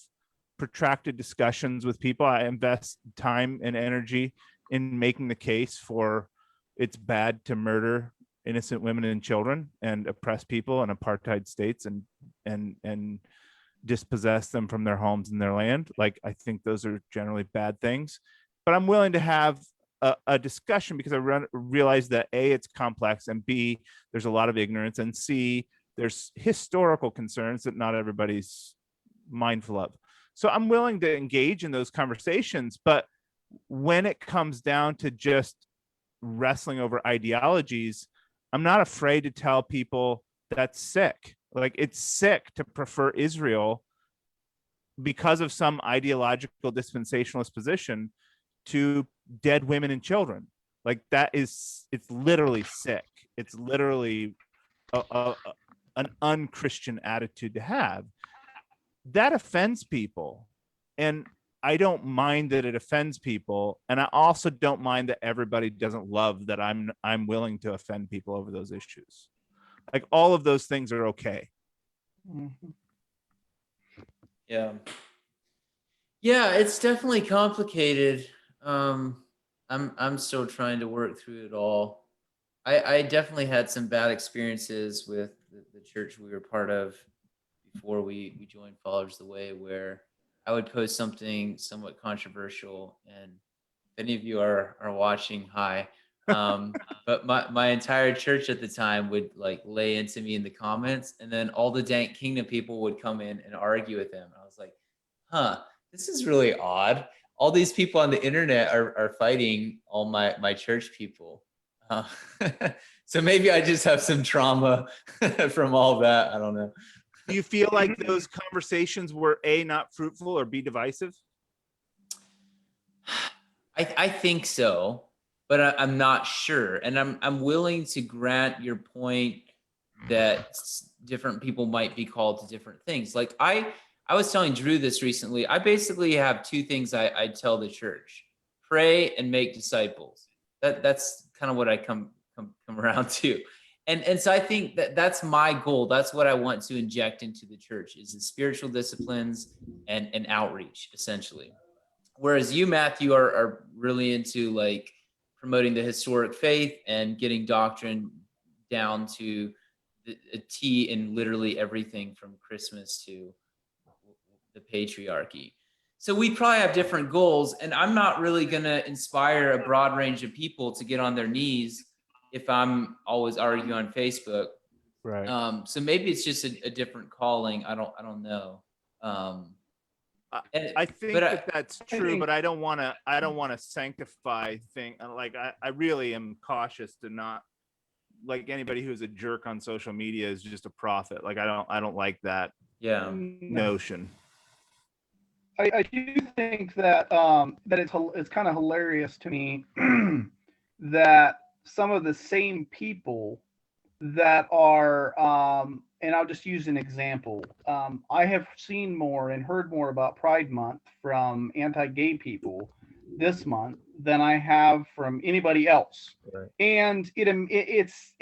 protracted discussions with people. I invest time and energy in making the case for it's bad to murder innocent women and children and oppress people in apartheid states and dispossess them from their homes and their land. Like, I think those are generally bad things, but I'm willing to have a discussion because I realize that A, it's complex, and B, there's a lot of ignorance, and C, there's historical concerns that not everybody's mindful of. So I'm willing to engage in those conversations, but when it comes down to just wrestling over ideologies, I'm not afraid to tell people that's sick. Like, it's sick to prefer Israel because of some ideological dispensationalist position to dead women and children. Like, it's literally sick. It's literally an unchristian attitude to have. That offends people. And I don't mind that it offends people. And I also don't mind that everybody doesn't love that I'm willing to offend people over those issues. Like, all of those things are okay. Mm-hmm. Yeah, it's definitely complicated. I'm still trying to work through it all. I definitely had some bad experiences with the church we were part of before we joined Followers of the Way, where I would post something somewhat controversial, and if any of you are watching, hi. But my entire church at the time would like lay into me in the comments, and then all the Dank Kingdom people would come in and argue with them. I was like, huh, this is really odd. All these people on the internet are fighting all my church people. So maybe I just have some trauma from all that. I don't know. Do you feel like those conversations were A, not fruitful, or B, divisive? I think so, but I'm not sure. And I'm willing to grant your point that different people might be called to different things. Like I was telling Drew this recently. I basically have two things I tell the church: pray and make disciples. That's kind of what I come around to. And so I think that's my goal. That's what I want to inject into the church, is the spiritual disciplines and outreach, essentially. Whereas you, Matthew, are really into like promoting the historic faith and getting doctrine down to a T in literally everything from Christmas to the patriarchy. So we probably have different goals, and I'm not really going to inspire a broad range of people to get on their knees if I'm always arguing on Facebook. Right. So maybe it's just a different calling. I don't know. I think that's true, but I don't want to sanctify thing. Like I really am cautious to not, like, anybody who's a jerk on social media is just a prophet. Like I don't like that notion. I do think that that it's kind of hilarious to me that some of the same people that are and I'll just use an example. I have seen more and heard more about Pride Month from anti-gay people this month than I have from anybody else. Right. And it's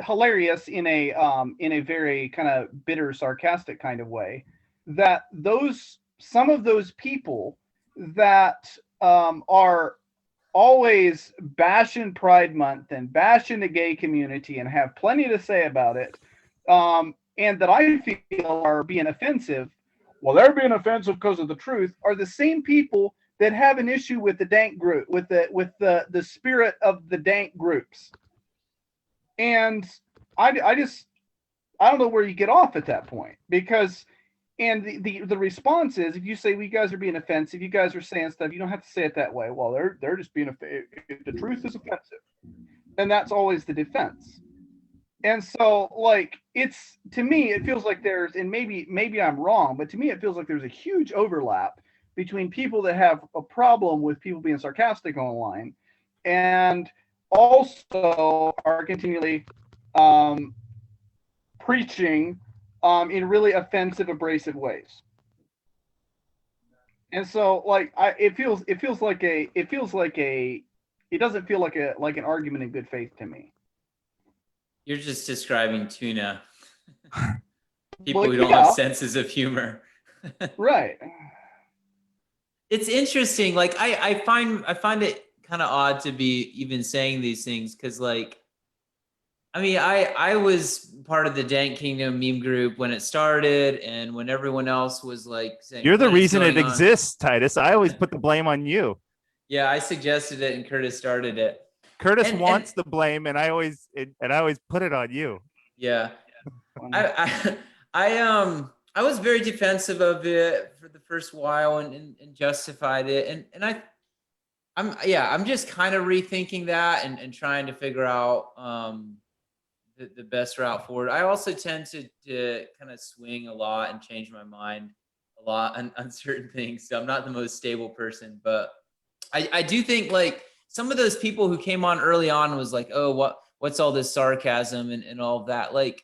hilarious in a very kind of bitter, sarcastic kind of way, that some of those people that are always bashing Pride Month and bashing the gay community and have plenty to say about it, and that I feel are being offensive, well, they're being offensive because of the truth, are the same people that have an issue with the dank group, with the spirit of the dank groups. And I don't know where you get off at that point, because and the response is, if you say, you guys are being offensive, you guys are saying stuff, you don't have to say it that way. Well, they're just being offensive. The truth is offensive. And that's always the defense. And so, like, it's, to me, it feels like there's, and maybe I'm wrong, but to me, it feels like there's a huge overlap between people that have a problem with people being sarcastic online and also are continually preaching in really offensive, abrasive ways. And so, like, it doesn't feel like an argument in good faith to me. You're just describing tuna. People Well, who don't yeah. have senses of humor. Right. It's interesting. Like I find it kind of odd to be even saying these things, because, like, I mean, I was part of the Dank Kingdom meme group when it started, and when everyone else was like saying, You're the "What is reason it going on?" exists, Titus. I always put the blame on you. Yeah, I suggested it, and Curtis started it. Curtis And- wants the blame, and I always put it on you. Yeah, I was very defensive of it for the first while and justified it, and I'm just kind of rethinking that and trying to figure out the best route forward. I also tend to kind of swing a lot and change my mind a lot on certain things. So I'm not the most stable person, but I do think, like, some of those people who came on early on was like, oh, what's all this sarcasm and all of that? Like,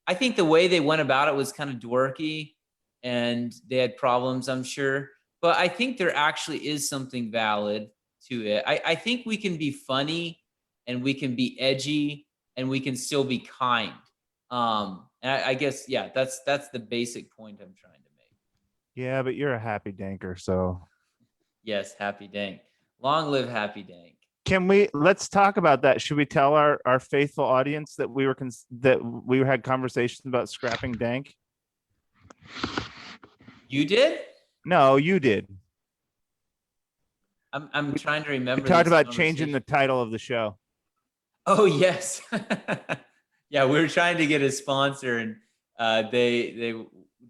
I think the way they went about it was kind of dorky, and they had problems, I'm sure. But I think there actually is something valid to it. I think we can be funny, and we can be edgy, and we can still be kind. And I guess, yeah, that's the basic point I'm trying to make. Yeah, but you're a happy danker, so. Yes, happy dank. Long live happy dank. Let's talk about that. Should we tell our faithful audience that we had conversations about scrapping dank? You did? No, you did. I'm trying to remember. We talked this about changing the conversation. title of the show. Oh yes, yeah. We were trying to get a sponsor, and they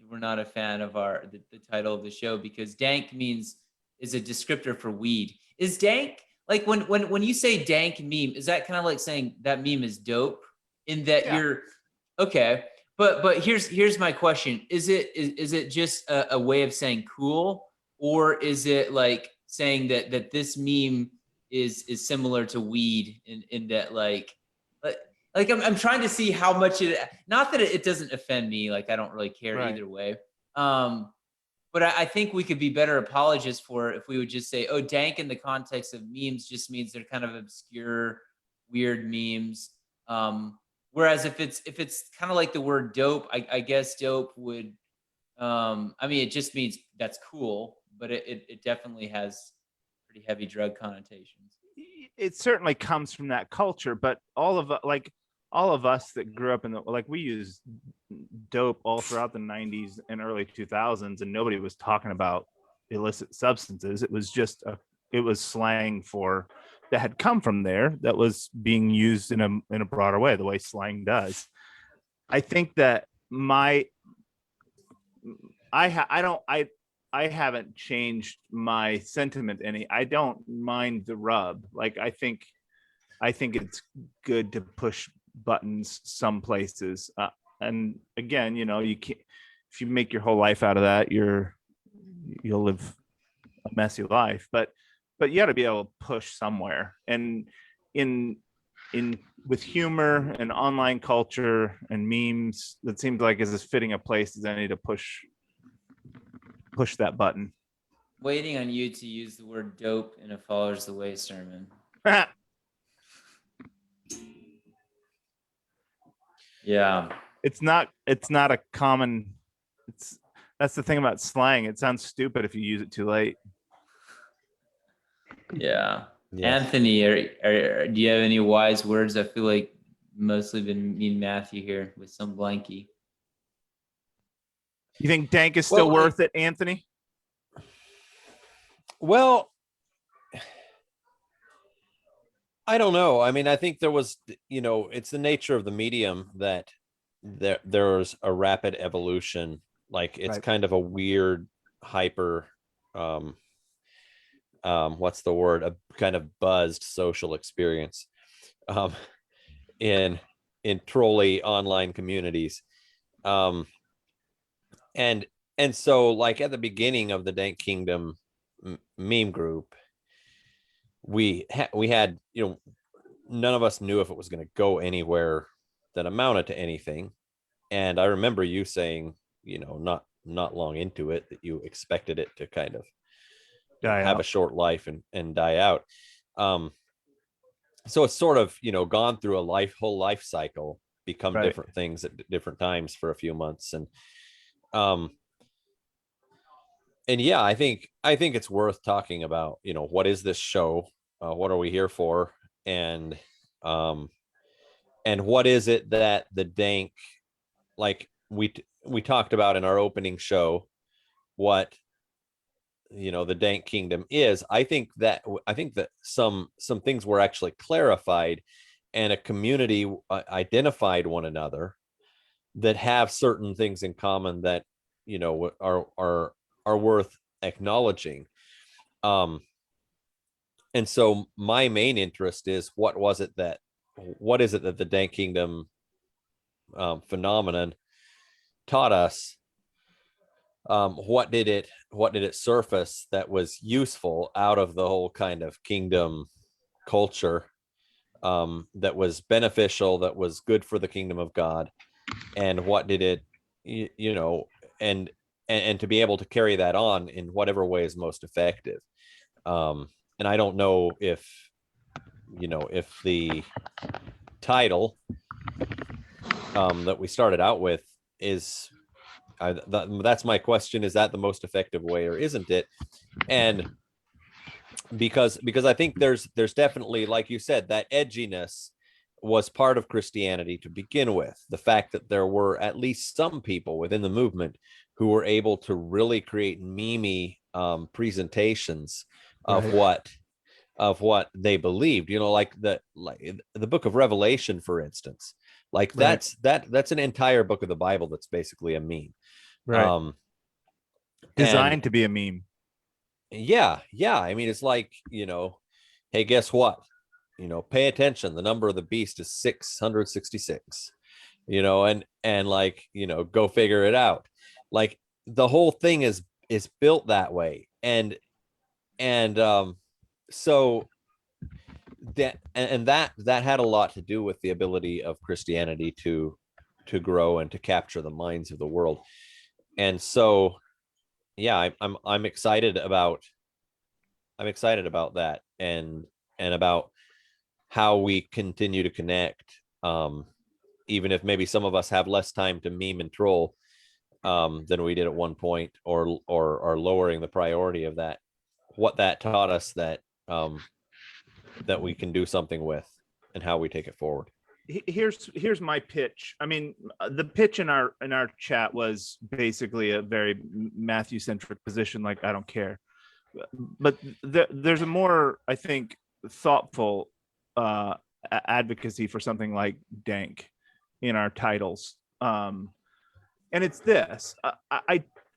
were not a fan of the title of the show because dank is a descriptor for weed. Is dank like when you say dank meme? Is that kind of like saying that meme is dope? In that Yeah. you're okay, but here's my question: is it just a way of saying cool, or is it like saying that this meme is similar to weed in that like I'm trying to see how much not that it doesn't offend me, like I don't really care Right. either way. But I think we could be better apologists for it if we would just say, oh, dank in the context of memes just means they're kind of obscure, weird memes. Whereas if it's kind of like the word dope, I guess dope would I mean it just means that's cool, but it definitely has pretty heavy drug connotations. It certainly comes from that culture, but all of us that grew up in the we used dope all throughout the 90s and early 2000s, and nobody was talking about illicit substances. It was just it was slang for that had come from there that was being used in a broader way, the way slang does. I think that I haven't changed my sentiment any. I don't mind the rub. Like I think it's good to push buttons some places. And again, you can't, if you make your whole life out of that, you'll live a messy life. But you got to be able to push somewhere. And in with humor and online culture and memes, that seems like is as fitting a place as any to push that button. Waiting on you to use the word dope in a Followers the Way sermon. Yeah. It's not a common, that's the thing about slang. It sounds stupid if you use it too late. Yeah. Yes. Anthony, do you have any wise words? I feel like mostly been me and Matthew here with some blankie. You think dank is still worth it, Anthony? Well, I don't know. I mean, I think there was, it's the nature of the medium that there's a rapid evolution. Like it's Right. kind of a weird, hyper, what's the word? A kind of buzzed social experience, in trolley online communities, and so like at the beginning of the Dank Kingdom meme group, we had none of us knew if it was going to go anywhere that amounted to anything. And I remember you saying, not long into it, that you expected it to kind of have a short life and die out. So it's sort of gone through a whole life cycle, become Right. different things at different times for a few months. And yeah, I think it's worth talking about, what is this show? What are we here for? And what is it that the dank, like we talked about in our opening show, what the Dank Kingdom is. I think that some things were actually clarified, and a community identified one another that have certain things in common that are worth acknowledging. And so my main interest is what is it that the Dank Kingdom phenomenon taught us? What did it surface that was useful out of the whole kind of kingdom culture, that was beneficial, that was good for the kingdom of God? And what did it, and to be able to carry that on in whatever way is most effective. And I don't know if the title that we started out with is, that's my question. Is that the most effective way, or isn't it? And because I think there's definitely, like you said, that edginess was part of Christianity to begin with. The fact that there were at least some people within the movement who were able to really create memey presentations of Right. what they believed, like the book of Revelation, for instance. Like Right. that's an entire book of the Bible that's basically a meme. Right. And Designed to be a meme. yeah, I mean, it's like, hey, guess what? Pay attention. The number of the beast is 666. And like, go figure it out. Like the whole thing is built that way. And so that had a lot to do with the ability of Christianity to grow and to capture the minds of the world. And so yeah, I'm excited about that, and about how we continue to connect, even if maybe some of us have less time to meme and troll than we did at one point, or lowering the priority of that, what that taught us, that that we can do something with, and how we take it forward. Here's my pitch. I mean, the pitch in our chat was basically a very Matthew centric position, like I don't care. But there's a more, I think, thoughtful advocacy for something like dank in our titles, and it's this: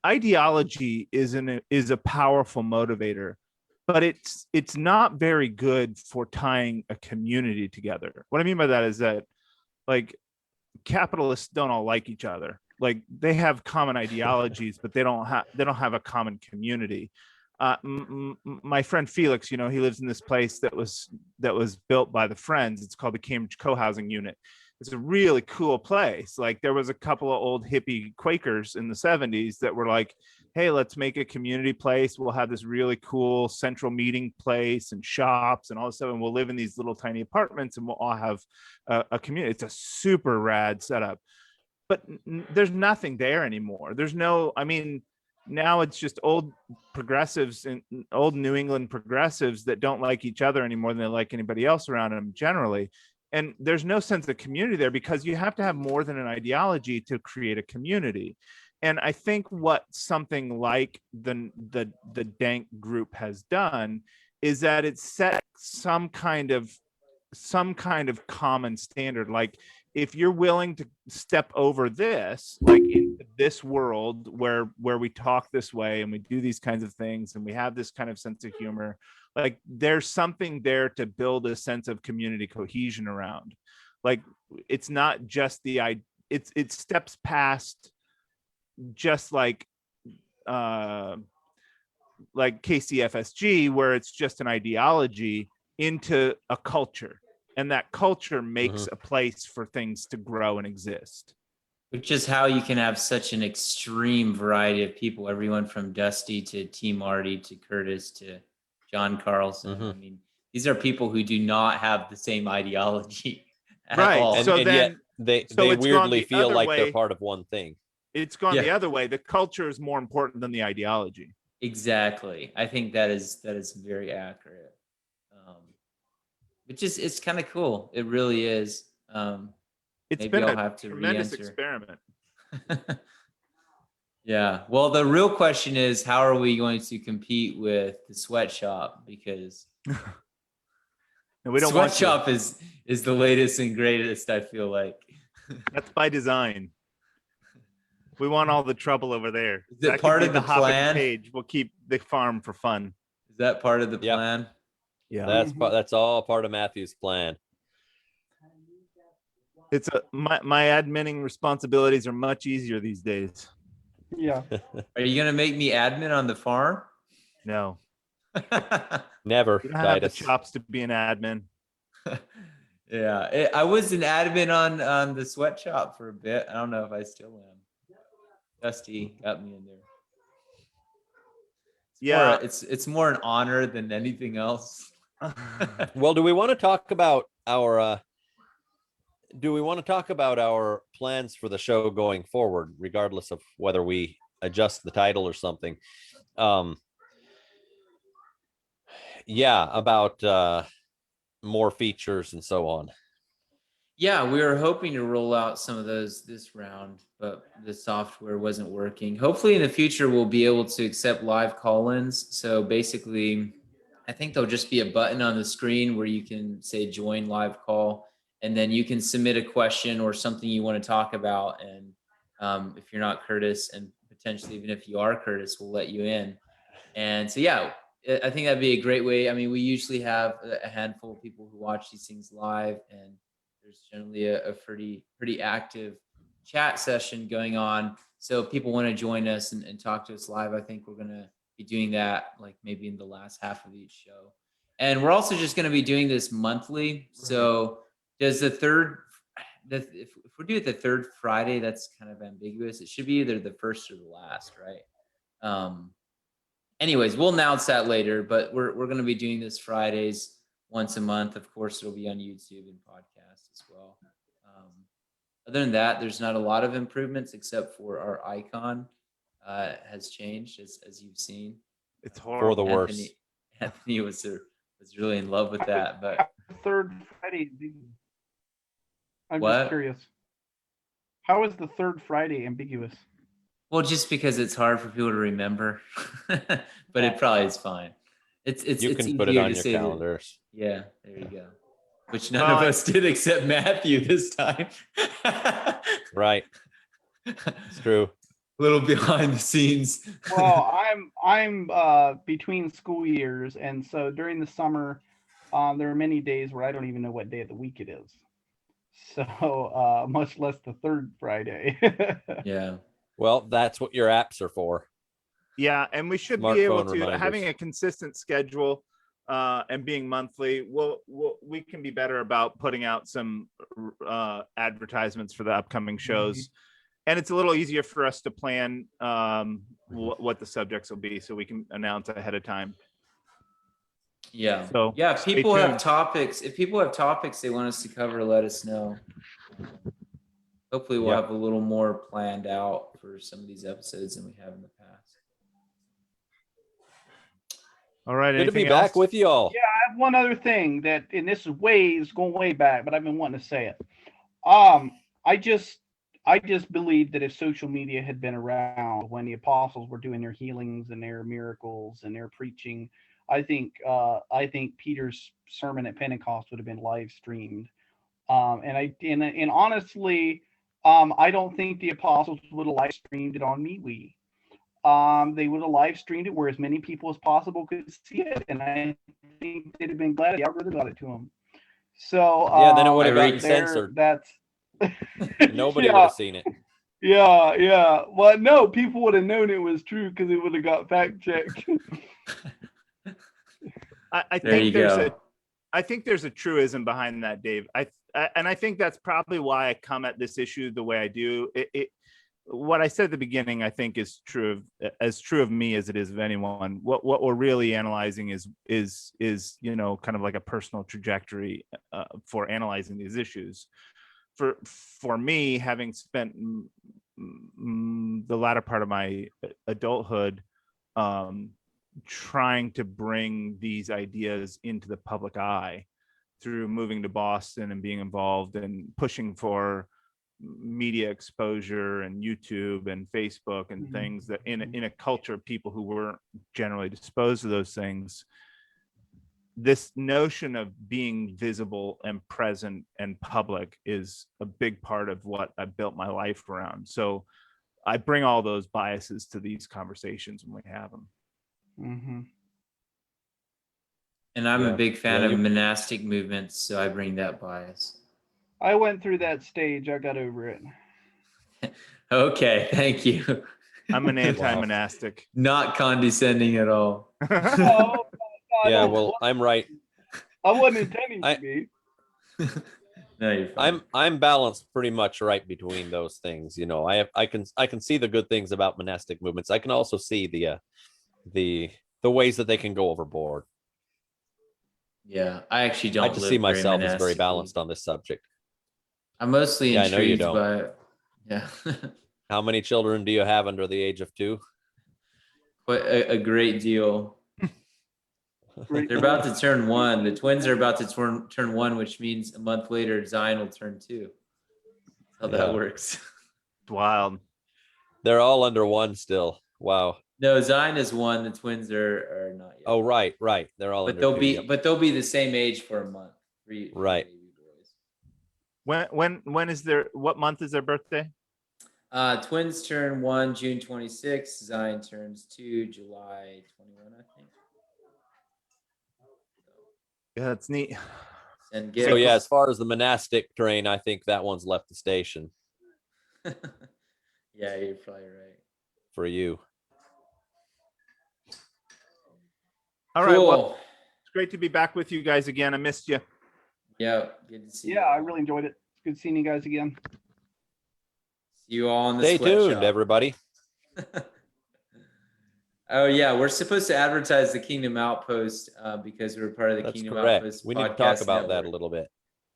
ideology is a powerful motivator, but it's not very good for tying a community together. What I mean by that is that, like, capitalists don't all like each other. Like, they have common ideologies, but they don't have a common community. My friend Felix, he lives in this place that was built by the Friends. It's called the Cambridge Co-housing Unit. It's a really cool place. Like, there was a couple of old hippie Quakers in the 70s that were like, hey, let's make a community place. We'll have this really cool central meeting place and shops and all this stuff, and we'll live in these little tiny apartments, and we'll all have a community. It's a super rad setup. But there's nothing there anymore. There's no, I mean, now it's just old progressives and old New England progressives that don't like each other any more than they like anybody else around them generally. And there's no sense of community there, because you have to have more than an ideology to create a community. And I think what something like the dank group has done is that it set some kind of common standard. Like, if you're willing to step over this, like into this world where we talk this way and we do these kinds of things and we have this kind of sense of humor, like there's something there to build a sense of community cohesion around. Like, it's not just it steps past just like KCFSG, where it's just an ideology, into a culture, and that culture makes a place for things to grow and exist. Which is how you can have such an extreme variety of people, everyone from Dusty to T. Marty to Curtis to John Carlson. I mean, these are people who do not have the same ideology at all. And, So and then yet they weirdly feel like they're part of one thing. It's gone the other way. The culture is more important than the ideology. Exactly. I think that is very accurate. It's kind of cool. It really is. It's been a tremendous experiment. Yeah. Well, the real question is, how are we going to compete with the sweatshop? Because we don't sweatshop is the latest and greatest, I feel like. That's by design. We want all the trouble over there. Is it part of the plan? Page. We'll keep the farm for fun. Is that part of the plan? Yeah. That's all part of Matthew's plan. It's my adminning responsibilities are much easier these days. Yeah. Are you gonna make me admin on the farm? No. Never. You don't have the chops to be an admin. Yeah, I was an admin on the sweatshop for a bit. I don't know if I still am. Dusty got me in there. It's more an honor than anything else. Well, do we want to talk about our plans for the show going forward, regardless of whether we adjust the title or something? About more features and so on. Yeah, we were hoping to roll out some of those this round, but the software wasn't working. Hopefully in the future, we'll be able to accept live call-ins. So basically, I think there'll just be a button on the screen where you can say join live call, and then you can submit a question or something you want to talk about. And if you're not Curtis, and potentially even if you are Curtis, we'll let you in. And so, yeah, I think that'd be a great way. I mean, we usually have a handful of people who watch these things live, and there's generally a pretty active chat session going on. So if people want to join us and talk to us live, I think we're going to be doing that like maybe in the last half of each show. And we're also just going to be doing this monthly. So does if we do it the third Friday, that's kind of ambiguous. It should be either the first or the last, right? Anyways, we'll announce that later, but we're going to be doing this Fridays once a month. Of course, it'll be on YouTube and podcast as well. Other than that, there's not a lot of improvements except for our icon has changed as you've seen. It's horrible. For the worse. Anthony was really in love with that, but Third Friday. I'm What? just curious. How is the third Friday ambiguous? well, just because it's hard for people to remember, but it probably is fine. It's You can put it easier on to your say that- calendars. Yeah, there you go. Which none Well, of us did except Matthew this time. Right. It's true. Little behind the scenes. Well, I'm between school years, and so during the summer, there are many days where I don't even know what day of the week it is. So much less the third Friday. Yeah. Well, that's what your apps are for. Yeah, and we should be able Smartphone to reminders. having a consistent schedule and being monthly. We can be better about putting out some advertisements for the upcoming shows, and it's a little easier for us to plan what the subjects will be, so we can announce ahead of time. Yeah. So, yeah, if stay people have tuned. topics, they want us to cover, let us know. Hopefully we'll Yep. have a little more planned out for some of these episodes than we have in the past. All right, Good to be anything back else? with you all. I have one other thing that, and this is going way back, but I've been wanting to say it. I just believe that if social media had been around when the apostles were doing their healings and their miracles and their preaching, I think Peter's sermon at Pentecost would have been live streamed. And honestly, I don't think the apostles would have live streamed it on MeWe. They would have live streamed it where as many people as possible could see it, and I think they'd have been glad the algorithm got it to them. So Yeah, then it would have I gotten censored. That's Nobody Yeah. would have seen it. Yeah. Well, no, people would have known it was true because it would have got fact checked. I There you think go. there's a truism behind that, Dave. I think that's probably why I come at this issue the way I do. What I said at the beginning, I think, is true of me as it is of anyone. What we're really analyzing is kind of like a personal trajectory for analyzing these issues. For me, having spent the latter part of my adulthood trying to bring these ideas into the public eye through moving to Boston and being involved and pushing for media exposure and YouTube and Facebook and things that in a culture of people who weren't generally disposed to those things, this notion of being visible and present and public is a big part of what I built my life around. So I bring all those biases to these conversations when we have them. Mm-hmm. And I'm Yeah. a big fan Yeah, of you- monastic movements, so I bring that bias. I went through that stage. I got over it. Okay, thank you. I'm an anti-monastic. Not condescending at all. No, I Yeah, don't- well, I'm right. I wasn't intending I- to be. No, you're fine. I'm balanced pretty much right between those things. You know, I can see the good things about monastic movements. I can also see the ways that they can go overboard. Yeah, I actually don't. I just live see myself as very monastically. balanced on this subject. I'm mostly Yeah, I know you intrigued don't. by. Yeah, How many children do you have under the age of 2? but a great deal. Great. They're about to turn 1. The twins are about to turn 1, which means a month later Zion will turn 2. That's how Yeah. that works. Wild. They're all under 1 still. Wow. No, Zion is 1. The twins are not yet. Oh, right. They're all But under they'll 2. be Yep. but they'll be the same age for a month. Three Right. baby boys. When is their what month is their birthday? Twins turn 1 June 26th. Zion turns 2 July 21, I think. Yeah, that's neat. And So gifts. yeah, as far as the monastic train, I think that one's left the station Yeah, you're probably right. for you. All right. Well, Cool. it's great to be back with you guys again. I missed you. Yeah, good to see you. Yeah, I all. really enjoyed it. It's good seeing you guys again. See you all in the Stay tuned, sweatshop. everybody. Oh yeah, we're supposed to advertise the Kingdom Outpost because we're part of the That's Kingdom correct. Outpost. We need to talk podcast about that a network. little bit.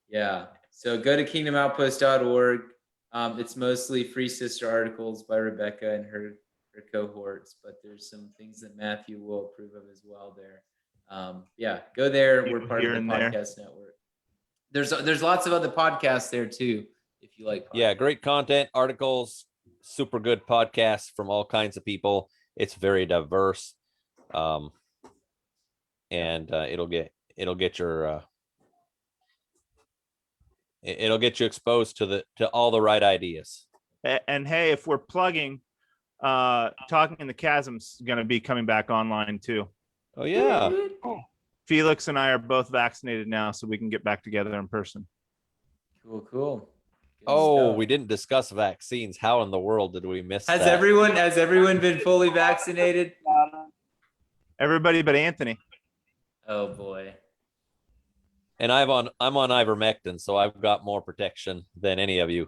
Yeah. So go to kingdomoutpost.org. It's mostly free sister articles by Rebecca and her cohorts, but there's some things that Matthew will approve of as well there. Yeah, go there. We're part of Here the and there. podcast network. There's lots of other podcasts there too, if you like podcasts. Yeah, great content, articles, super good podcasts from all kinds of people. It's very diverse, and it'll get your it'll get you exposed to all the right ideas. And hey, if we're plugging, Talking in the Chasm's going to be coming back online too. Oh yeah, Felix and I are both vaccinated now, so we can get back together in person. Cool. Good oh, stuff. we didn't discuss vaccines. How in the world did we miss Has that? everyone been fully vaccinated? Everybody but Anthony. Oh boy. And I'm on ivermectin, so I've got more protection than any of you.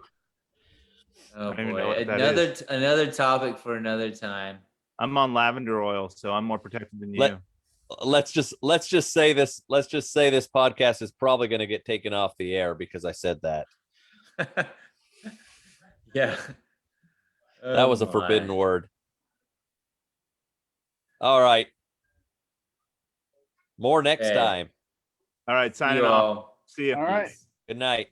Oh I don't even know boy. what that is. Another topic for another time. I'm on lavender oil, so I'm more protected than you. Let's just say this. Let's just say this podcast is probably going to get taken off the air because I said that. Yeah. That was a forbidden word. All right. More next Okay. time. All right, See signing you off. all. See you. All right. Good night.